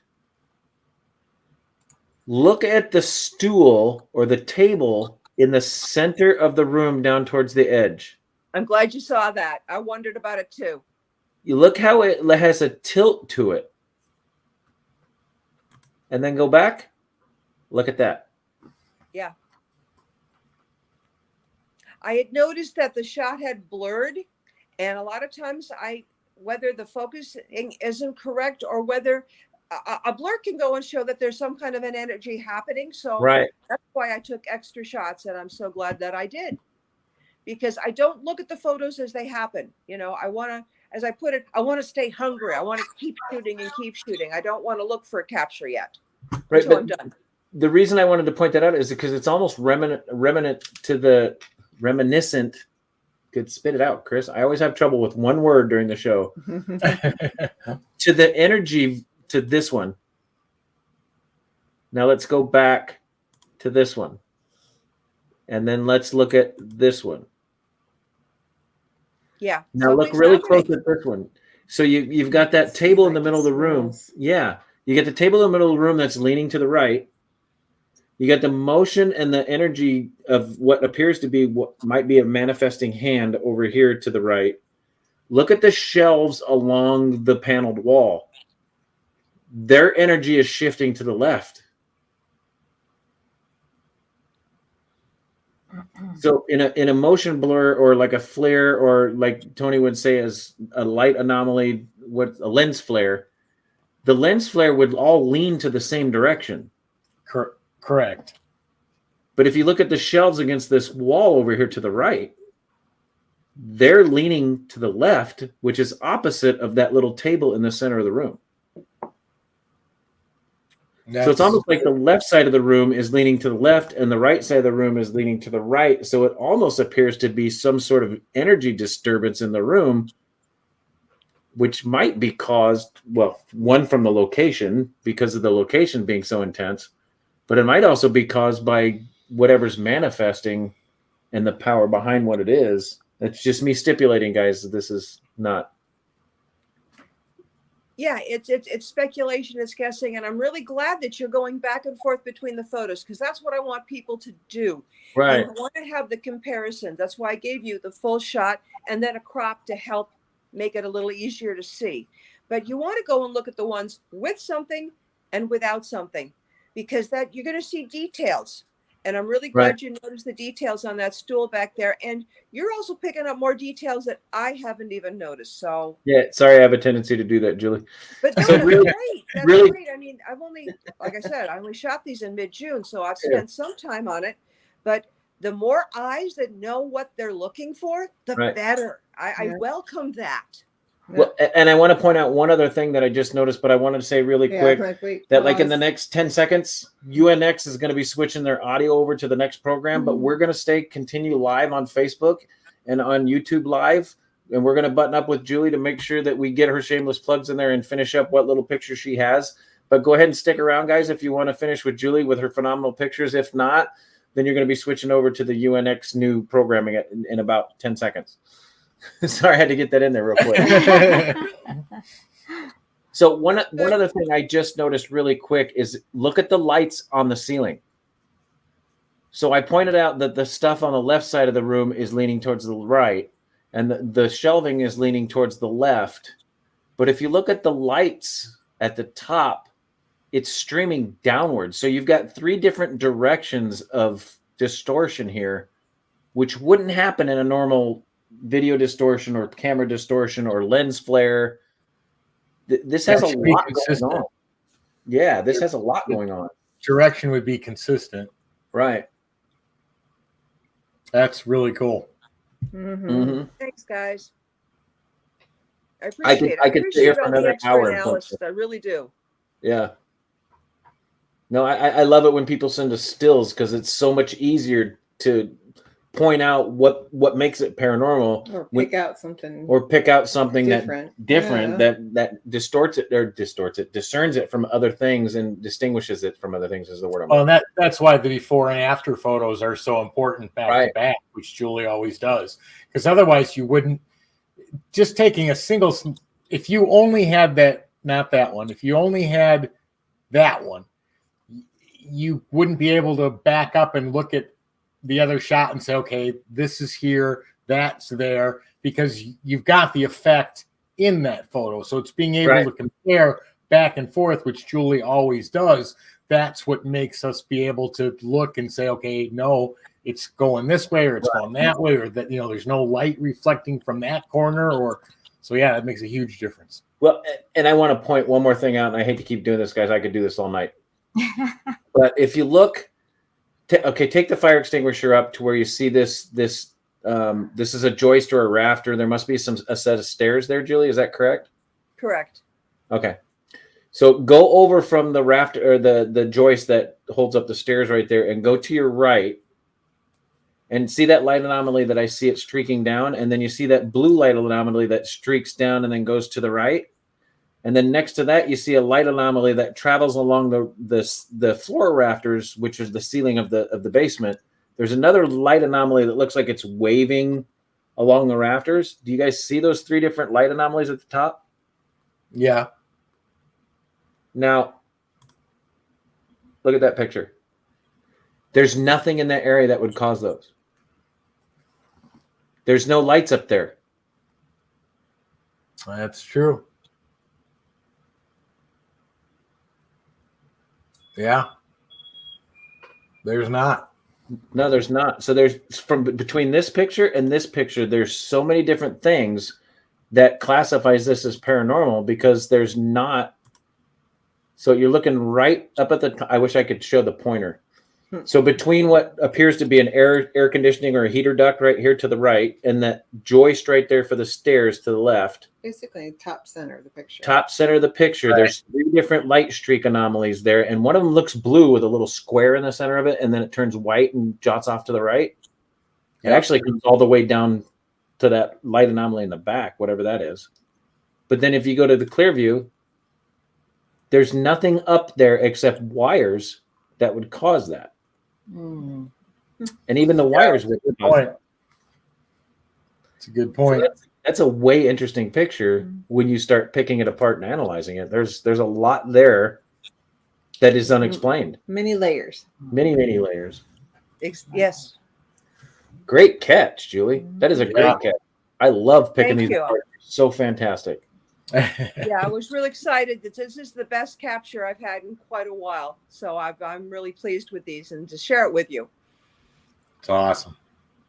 [SPEAKER 7] Look at the stool or the table in the center of the room down towards the edge.
[SPEAKER 6] I'm glad you saw that. I wondered about it too.
[SPEAKER 7] You look how it has a tilt to it. And then go back. Look at that.
[SPEAKER 6] Yeah. I had noticed that the shot had blurred, and a lot of times whether the focusing isn't correct or whether a blur can go and show that there's some kind of an energy happening. So
[SPEAKER 7] Right.
[SPEAKER 6] that's why I took extra shots, and I'm so glad that I did. Because I don't look at the photos as they happen. You know, I want to, as I put it, I want to stay hungry. I want to keep shooting and keep shooting. I don't want to look for a capture yet
[SPEAKER 7] Right,
[SPEAKER 6] until I'm
[SPEAKER 7] but
[SPEAKER 6] done.
[SPEAKER 7] the reason I wanted to point that out is because it's almost reminiscent. Could spit it out, Chris. I always have trouble with one word during the show. To the energy to this one. Now let's go back to this one. And then let's look at this one.
[SPEAKER 6] Yeah.
[SPEAKER 7] Now look
[SPEAKER 6] something's
[SPEAKER 7] really
[SPEAKER 6] happening.
[SPEAKER 7] close at this one. So you've got that table in the middle of the room. Yeah. You get the table in the middle of the room that's leaning to the right. You got the motion and the energy of what appears to be what might be a manifesting hand over here to the right. Look at the shelves along the paneled wall. Their energy is shifting to the left. So in a motion blur or like a flare, or like Tony would say as a light anomaly, what a lens flare, the lens flare would all lean to the same direction.
[SPEAKER 4] Correct.
[SPEAKER 7] But if you look at the shelves against this wall over here to the right, they're leaning to the left, which is opposite of that little table in the center of the room. So it's almost like the left side of the room is leaning to the left and the right side of the room is leaning to the right. So it almost appears to be some sort of energy disturbance in the room, which might be caused, well, one, from the location, because of the location being so intense, but it might also be caused by whatever's manifesting and the power behind what it is. It's just me stipulating, guys, that this is not.
[SPEAKER 6] Yeah, it's speculation, it's guessing, and I'm really glad that you're going back and forth between the photos, because that's what I want people to do.
[SPEAKER 7] Right.
[SPEAKER 6] And I want to have the comparison. That's why I gave you the full shot and then a crop to help make it a little easier to see. But you want to go and look at the ones with something and without something, because that you're going to see details. And I'm really glad you noticed the details on that stool back there. And you're also picking up more details that I haven't even noticed. So
[SPEAKER 7] Yeah, sorry, I have a tendency to do that, Julie.
[SPEAKER 6] but no,
[SPEAKER 7] So
[SPEAKER 6] that's
[SPEAKER 7] really-
[SPEAKER 6] great. That's
[SPEAKER 7] really-
[SPEAKER 6] great. I mean, I've only, like I said, I only shot these in mid-June, so I've spent some time on it. But the more eyes that know what they're looking for, the better. I welcome that.
[SPEAKER 7] Well, and I want to point out one other thing that I just noticed, but I wanted to say really quick that like in the next 10 seconds, UNX is going to be switching their audio over to the next program, but we're going to continue live on Facebook and on YouTube Live. And we're going to button up with Julie to make sure that we get her shameless plugs in there and finish up what little pictures she has. But go ahead and stick around, guys, if you want to finish with Julie with her phenomenal pictures. If not, then you're going to be switching over to the UNX new programming in about 10 seconds. Sorry, I had to get that in there real quick. So one other thing I just noticed really quick is look at the lights on the ceiling. So I pointed out that the stuff on the left side of the room is leaning towards the right, and the shelving is leaning towards the left. But if you look at the lights at the top, it's streaming downwards. So you've got three different directions of distortion here, which wouldn't happen in a normal video distortion or camera distortion or lens flare. This has a lot going on. Yeah, this has a lot going on.
[SPEAKER 4] Direction would be consistent.
[SPEAKER 7] Right.
[SPEAKER 4] That's really cool.
[SPEAKER 6] Thanks, guys. I appreciate it.
[SPEAKER 7] I could stay here for
[SPEAKER 6] all the
[SPEAKER 7] another
[SPEAKER 6] extra
[SPEAKER 7] hour.
[SPEAKER 6] analysis. I really do.
[SPEAKER 7] Yeah. No, I love it when people send us stills because it's so much easier to point out what makes it paranormal,
[SPEAKER 3] or pick out something
[SPEAKER 7] different that distorts it, discerns it from other things and distinguishes it from other things is the word I'm
[SPEAKER 4] well, and that's why the before and after photos are so important back to back, which Julie always does, because otherwise you wouldn't just taking a single, if you only had that, not that one, if you only had that one, you wouldn't be able to back up and look at the other shot and say, okay, this is here, that's there, because you've got the effect in that photo. So it's being able to compare back and forth, which Julie always does. That's what makes us be able to look and say, okay, no, it's going this way or it's going that way, or that, there's no light reflecting from that corner, or so yeah, that makes a huge difference.
[SPEAKER 7] Well, and I want to point one more thing out, and I hate to keep doing this, guys. I could do this all night. But if you look, take the fire extinguisher up to where you see this. This is a joist or a rafter. There must be a set of stairs there, Julie. Is that correct?
[SPEAKER 6] Correct.
[SPEAKER 7] Okay. So go over from the rafter or the joist that holds up the stairs right there, and go to your right, and see that light anomaly that I see it streaking down, and then you see that blue light anomaly that streaks down and then goes to the right. And then next to that, you see a light anomaly that travels along the floor rafters, which is the ceiling of the basement. There's another light anomaly that looks like it's waving along the rafters. Do you guys see those three different light anomalies at the top?
[SPEAKER 4] Yeah.
[SPEAKER 7] Now, look at that picture. There's nothing in that area that would cause those. There's no lights up there.
[SPEAKER 4] That's true. Yeah. There's not.
[SPEAKER 7] No, there's not. So there's from between this picture and this picture, there's so many different things that classifies this as paranormal because there's not. So you're looking right up at the. I wish I could show the pointer. So between what appears to be an air conditioning or a heater duct right here to the right, and that joist right there for the stairs to the left.
[SPEAKER 3] Basically, top center of the picture.
[SPEAKER 7] Top center of the picture.
[SPEAKER 4] Right.
[SPEAKER 7] There's 3 different light streak anomalies there, and one of them looks blue with a little square in the center of it, and then it turns white and jots off to the right. It actually comes all the way down to that light anomaly in the back, whatever that is. But then if you go to the clear view, there's nothing up there except wires that would cause that.
[SPEAKER 5] Mm.
[SPEAKER 7] And even the wires would.
[SPEAKER 4] Point. It's a good point.
[SPEAKER 7] So that's a way interesting picture when you start picking it apart and analyzing it. There's a lot there that is unexplained.
[SPEAKER 3] Many layers.
[SPEAKER 7] Many layers.
[SPEAKER 6] Yes.
[SPEAKER 7] Great catch, Julie. That is a great catch. I love picking
[SPEAKER 6] Thank
[SPEAKER 7] these
[SPEAKER 6] you.
[SPEAKER 7] apart. So fantastic.
[SPEAKER 6] Yeah, I was really excited that this is the best capture I've had in quite a while. So I'm really pleased with these and to share it with you.
[SPEAKER 4] It's awesome.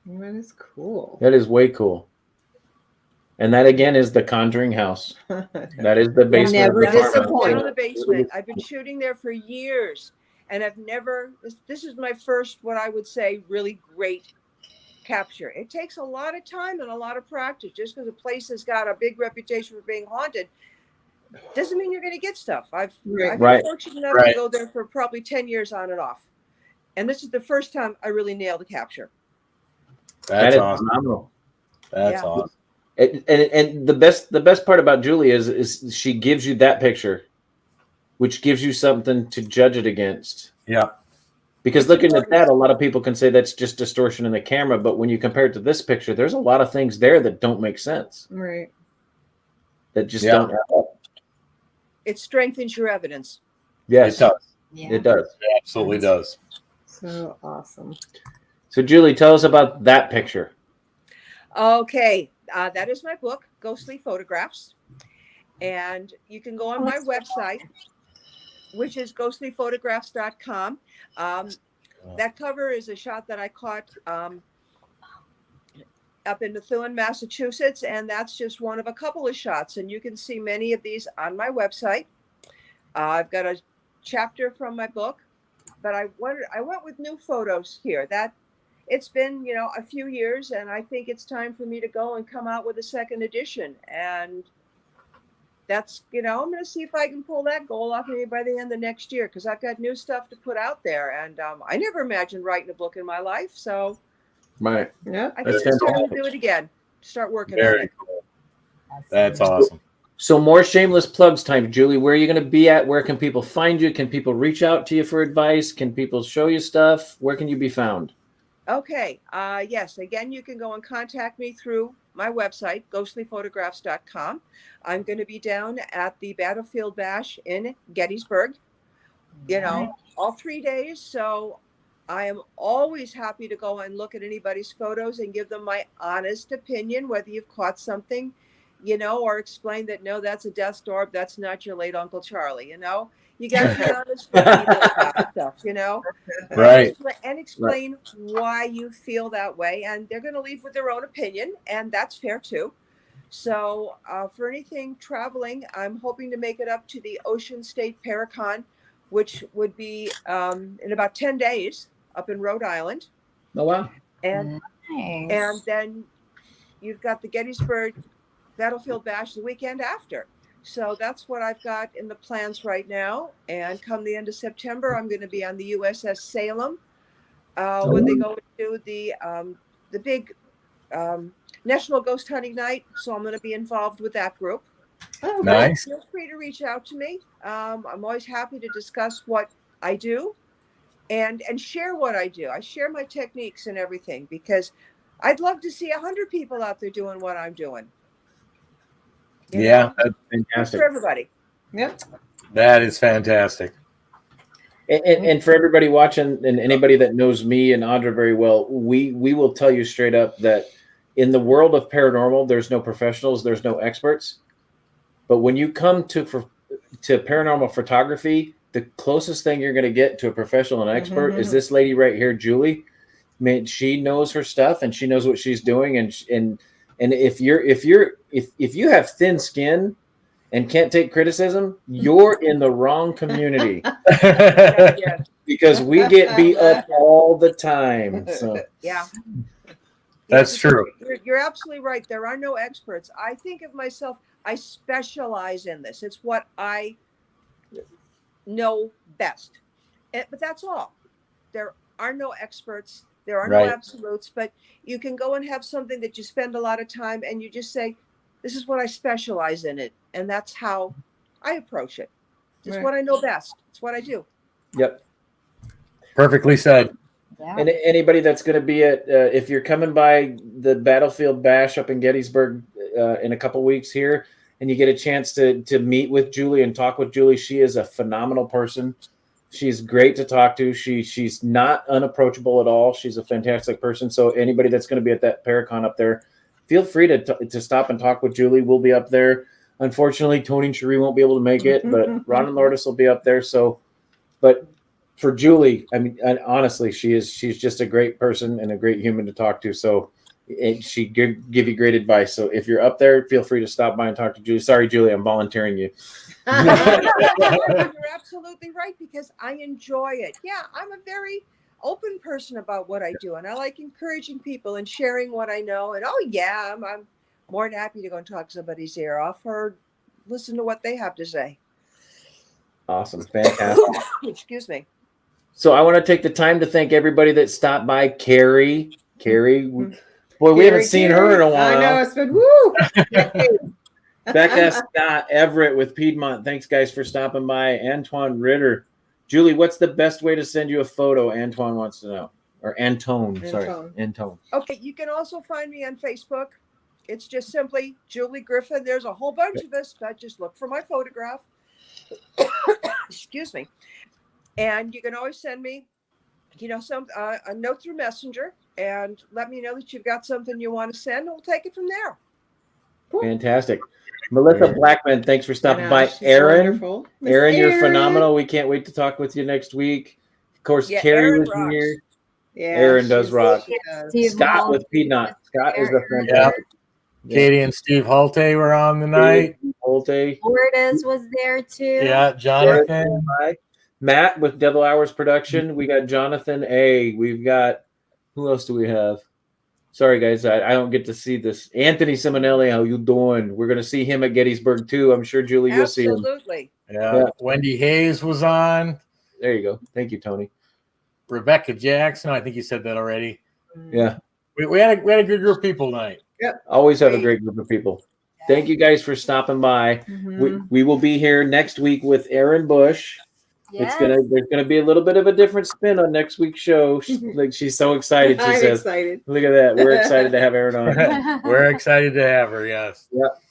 [SPEAKER 3] That is cool.
[SPEAKER 7] That is way cool. And that again is the Conjuring house. That is the basement.
[SPEAKER 3] Never
[SPEAKER 7] of the apartment.
[SPEAKER 3] disappoint.
[SPEAKER 6] Down in the basement. I've been shooting there for years, and I've never. This is my first, what I would say, really great capture. It takes a lot of time and a lot of practice. Just because a place has got a big reputation for being haunted doesn't mean you're going to get stuff. I've been fortunate enough to go there for probably 10 years on and off, and this is the first time I really nailed a capture.
[SPEAKER 4] That's awesome.
[SPEAKER 7] Phenomenal.
[SPEAKER 4] That's awesome.
[SPEAKER 7] And the best part about Julie is she gives you that picture, which gives you something to judge it against.
[SPEAKER 4] Yeah.
[SPEAKER 7] Because looking at that, a lot of people can say that's just distortion in the camera, but when you compare it to this picture, there's a lot of things there that don't make sense.
[SPEAKER 3] Right.
[SPEAKER 7] That just don't add up.
[SPEAKER 6] It strengthens your evidence.
[SPEAKER 7] Yes,
[SPEAKER 4] it does.
[SPEAKER 5] Yeah.
[SPEAKER 7] It does.
[SPEAKER 4] It absolutely does.
[SPEAKER 3] So awesome.
[SPEAKER 7] So, Julie, tell us about that picture.
[SPEAKER 6] Okay, that is my book, Ghostly Photographs. And you can go on my website, which is ghostlyphotographs.com. That cover is a shot that I caught up in Methuen, Massachusetts, and that's just one of a couple of shots. And you can see many of these on my website. I've got a chapter from my book, but I went with new photos here. It's been, a few years, and I think it's time for me to go and come out with a second edition. And that's, I'm going to see if I can pull that goal off maybe by the end of next year, because I've got new stuff to put out there. And I never imagined writing a book in my life. So
[SPEAKER 7] Right.
[SPEAKER 3] Yeah.
[SPEAKER 6] I think it's time to do it again. Start working on
[SPEAKER 4] Very
[SPEAKER 6] it.
[SPEAKER 4] cool. That's awesome.
[SPEAKER 7] So more shameless plugs time, Julie. Where are you going to be at? Where can people find you? Can people reach out to you for advice? Can people show you stuff? Where can you be found?
[SPEAKER 6] Okay. Yes. Again, you can go and contact me through my website, ghostlyphotographs.com. I'm going to be down at the Battlefield Bash in Gettysburg, all 3 days. So I am always happy to go and look at anybody's photos and give them my honest opinion, whether you've caught something, or explain that, no, that's a dust orb. That's not your late Uncle Charlie, You got to be honest with people about stuff,
[SPEAKER 4] Right.
[SPEAKER 6] And explain why you feel that way. And they're going to leave with their own opinion, and that's fair too. So for anything traveling, I'm hoping to make it up to the Ocean State Paracon, which would be in about 10 days up in Rhode Island.
[SPEAKER 7] Oh, wow.
[SPEAKER 6] And
[SPEAKER 5] Nice.
[SPEAKER 6] then you've got the Gettysburg Battlefield Bash the weekend after. So that's what I've got in the plans right now. And come the end of September, I'm going to be on the USS Salem when they go to the big National Ghost Hunting Night. So I'm going to be involved with that group.
[SPEAKER 3] Oh,
[SPEAKER 4] Nice.
[SPEAKER 6] Feel free to reach out to me. I'm always happy to discuss what I do and share what I do. I share my techniques and everything because I'd love to see 100 people out there doing what I'm doing.
[SPEAKER 4] Yeah,
[SPEAKER 7] That's
[SPEAKER 6] It's
[SPEAKER 7] fantastic.
[SPEAKER 6] for everybody.
[SPEAKER 3] Yep.
[SPEAKER 4] that is fantastic.
[SPEAKER 7] And for everybody watching and anybody that knows me and Audra very well, we will tell you straight up that in the world of paranormal, there's no professionals, there's no experts. But when you come to paranormal photography, the closest thing you're going to get to a professional and expert is this lady right here, Julie. she knows her stuff and she knows what she's doing. And if you have thin skin and can't take criticism, you're in the wrong community. Because we get beat up all the time. So
[SPEAKER 6] Yeah.
[SPEAKER 4] That's true.
[SPEAKER 6] You're absolutely right. There are no experts. I think of myself, I specialize in this. It's what I know best. But that's all. There are no experts. There are no absolutes, but you can go and have something that you spend a lot of time and you just say, this is what I specialize in it. And that's how I approach it. It's what I know best. It's what I do.
[SPEAKER 7] Yep.
[SPEAKER 4] Perfectly said.
[SPEAKER 5] Yeah.
[SPEAKER 7] And anybody that's going to be at, if you're coming by the Battlefield Bash up in Gettysburg in a couple weeks here, and you get a chance to meet with Julie and talk with Julie, she is a phenomenal person. She's great to talk to. She's not unapproachable at all. She's a fantastic person. So anybody that's going to be at that Paracon up there, feel free to stop and talk with Julie. We'll be up there. Unfortunately, Tony and Cherie won't be able to make it, but Ron and Lourdes will be up there. So, but for Julie, I mean, honestly, she's just a great person and a great human to talk to. So she give you great advice. So if you're up there, feel free to stop by and talk to Julie. Sorry, Julie, I'm volunteering you.
[SPEAKER 6] You're absolutely right, because I enjoy it. Yeah, I'm a very open person about what I do, and I like encouraging people and sharing what I know. And I'm more than happy to go and talk somebody's ear off or listen to what they have to say.
[SPEAKER 7] Awesome. Fantastic.
[SPEAKER 6] Excuse me.
[SPEAKER 7] So I want to take the time to thank everybody that stopped by. Carrie, boy, we haven't seen her in a while.
[SPEAKER 3] I know, it's been woo.
[SPEAKER 7] Becca, Scott, Everett with Piedmont. Thanks, guys, for stopping by. Antoine Ritter. Julie, what's the best way to send you a photo? Antoine wants to know. Or Antone. Sorry. Antone.
[SPEAKER 6] Okay, you can also find me on Facebook. It's just simply Julie Griffin. There's a whole bunch of us, but just look for my photograph. Excuse me. And you can always send me, a note through Messenger and let me know that you've got something you want to send, and we'll take it from there.
[SPEAKER 7] Fantastic. Melissa Blackman, thanks for stopping by. Aaron, you're phenomenal. We can't wait to talk with you next week. Of course, Carrie was here.
[SPEAKER 3] Yeah,
[SPEAKER 7] Aaron does rock.
[SPEAKER 3] Does.
[SPEAKER 7] Scott with Piedmont. Scott is a fantastic.
[SPEAKER 4] Yeah. Katie and Steve Holte were on the night.
[SPEAKER 7] Holte.
[SPEAKER 5] Lourdes was there too.
[SPEAKER 4] Yeah, Jonathan.
[SPEAKER 7] Matt with Devil Hours Production. We got Jonathan A. We've got, who else do we have? Sorry, guys, I don't get to see this. Anthony Simonelli, how you doing? We're going to see him at Gettysburg, too. I'm sure, Julie, you'll see him.
[SPEAKER 6] Absolutely.
[SPEAKER 4] Yeah. Wendy Hayes was on.
[SPEAKER 7] There you go. Thank you, Tony.
[SPEAKER 4] Rebecca Jackson. I think you said that already.
[SPEAKER 7] Yeah.
[SPEAKER 4] We had a good group of people tonight.
[SPEAKER 3] Yep.
[SPEAKER 7] Always have a great group of people. Thank you guys for stopping by.
[SPEAKER 3] Mm-hmm.
[SPEAKER 7] We will be here next week with Erin Bush.
[SPEAKER 5] Yes.
[SPEAKER 7] There's gonna be a little bit of a different spin on next week's show. She's so excited. She
[SPEAKER 3] I'm
[SPEAKER 7] says,
[SPEAKER 3] excited.
[SPEAKER 7] "Look at that! We're excited to have Erin on."
[SPEAKER 4] We're excited to have her. Yes.
[SPEAKER 7] Yep.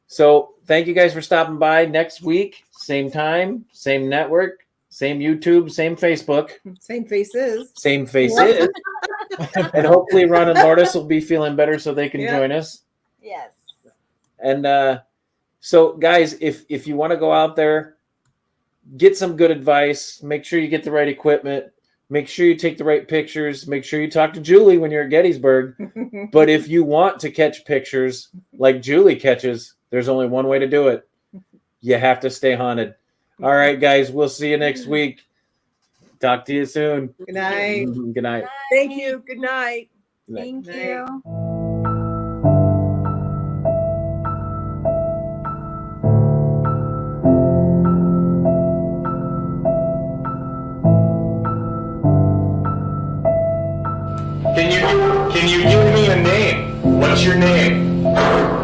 [SPEAKER 7] So thank you guys for stopping by. Next week, same time, same network, same YouTube, same Facebook,
[SPEAKER 3] Same faces.
[SPEAKER 7] same faces, and hopefully Ron and Lourdes will be feeling better so they can join us.
[SPEAKER 5] Yes.
[SPEAKER 7] And so, guys, if you want to go out there, get some good advice. Make sure you get the right equipment. Make sure you take the right pictures. Make sure you talk to Julie when you're at Gettysburg. But if you want to catch pictures like Julie catches, there's only one way to do it. You have to stay haunted. All right, guys, we'll see you next week. Talk to you soon.
[SPEAKER 3] Good night.
[SPEAKER 7] Good night.
[SPEAKER 6] Thank you. Good night.
[SPEAKER 7] Good night.
[SPEAKER 5] Thank you.
[SPEAKER 8] Can you give me a name? What's your name?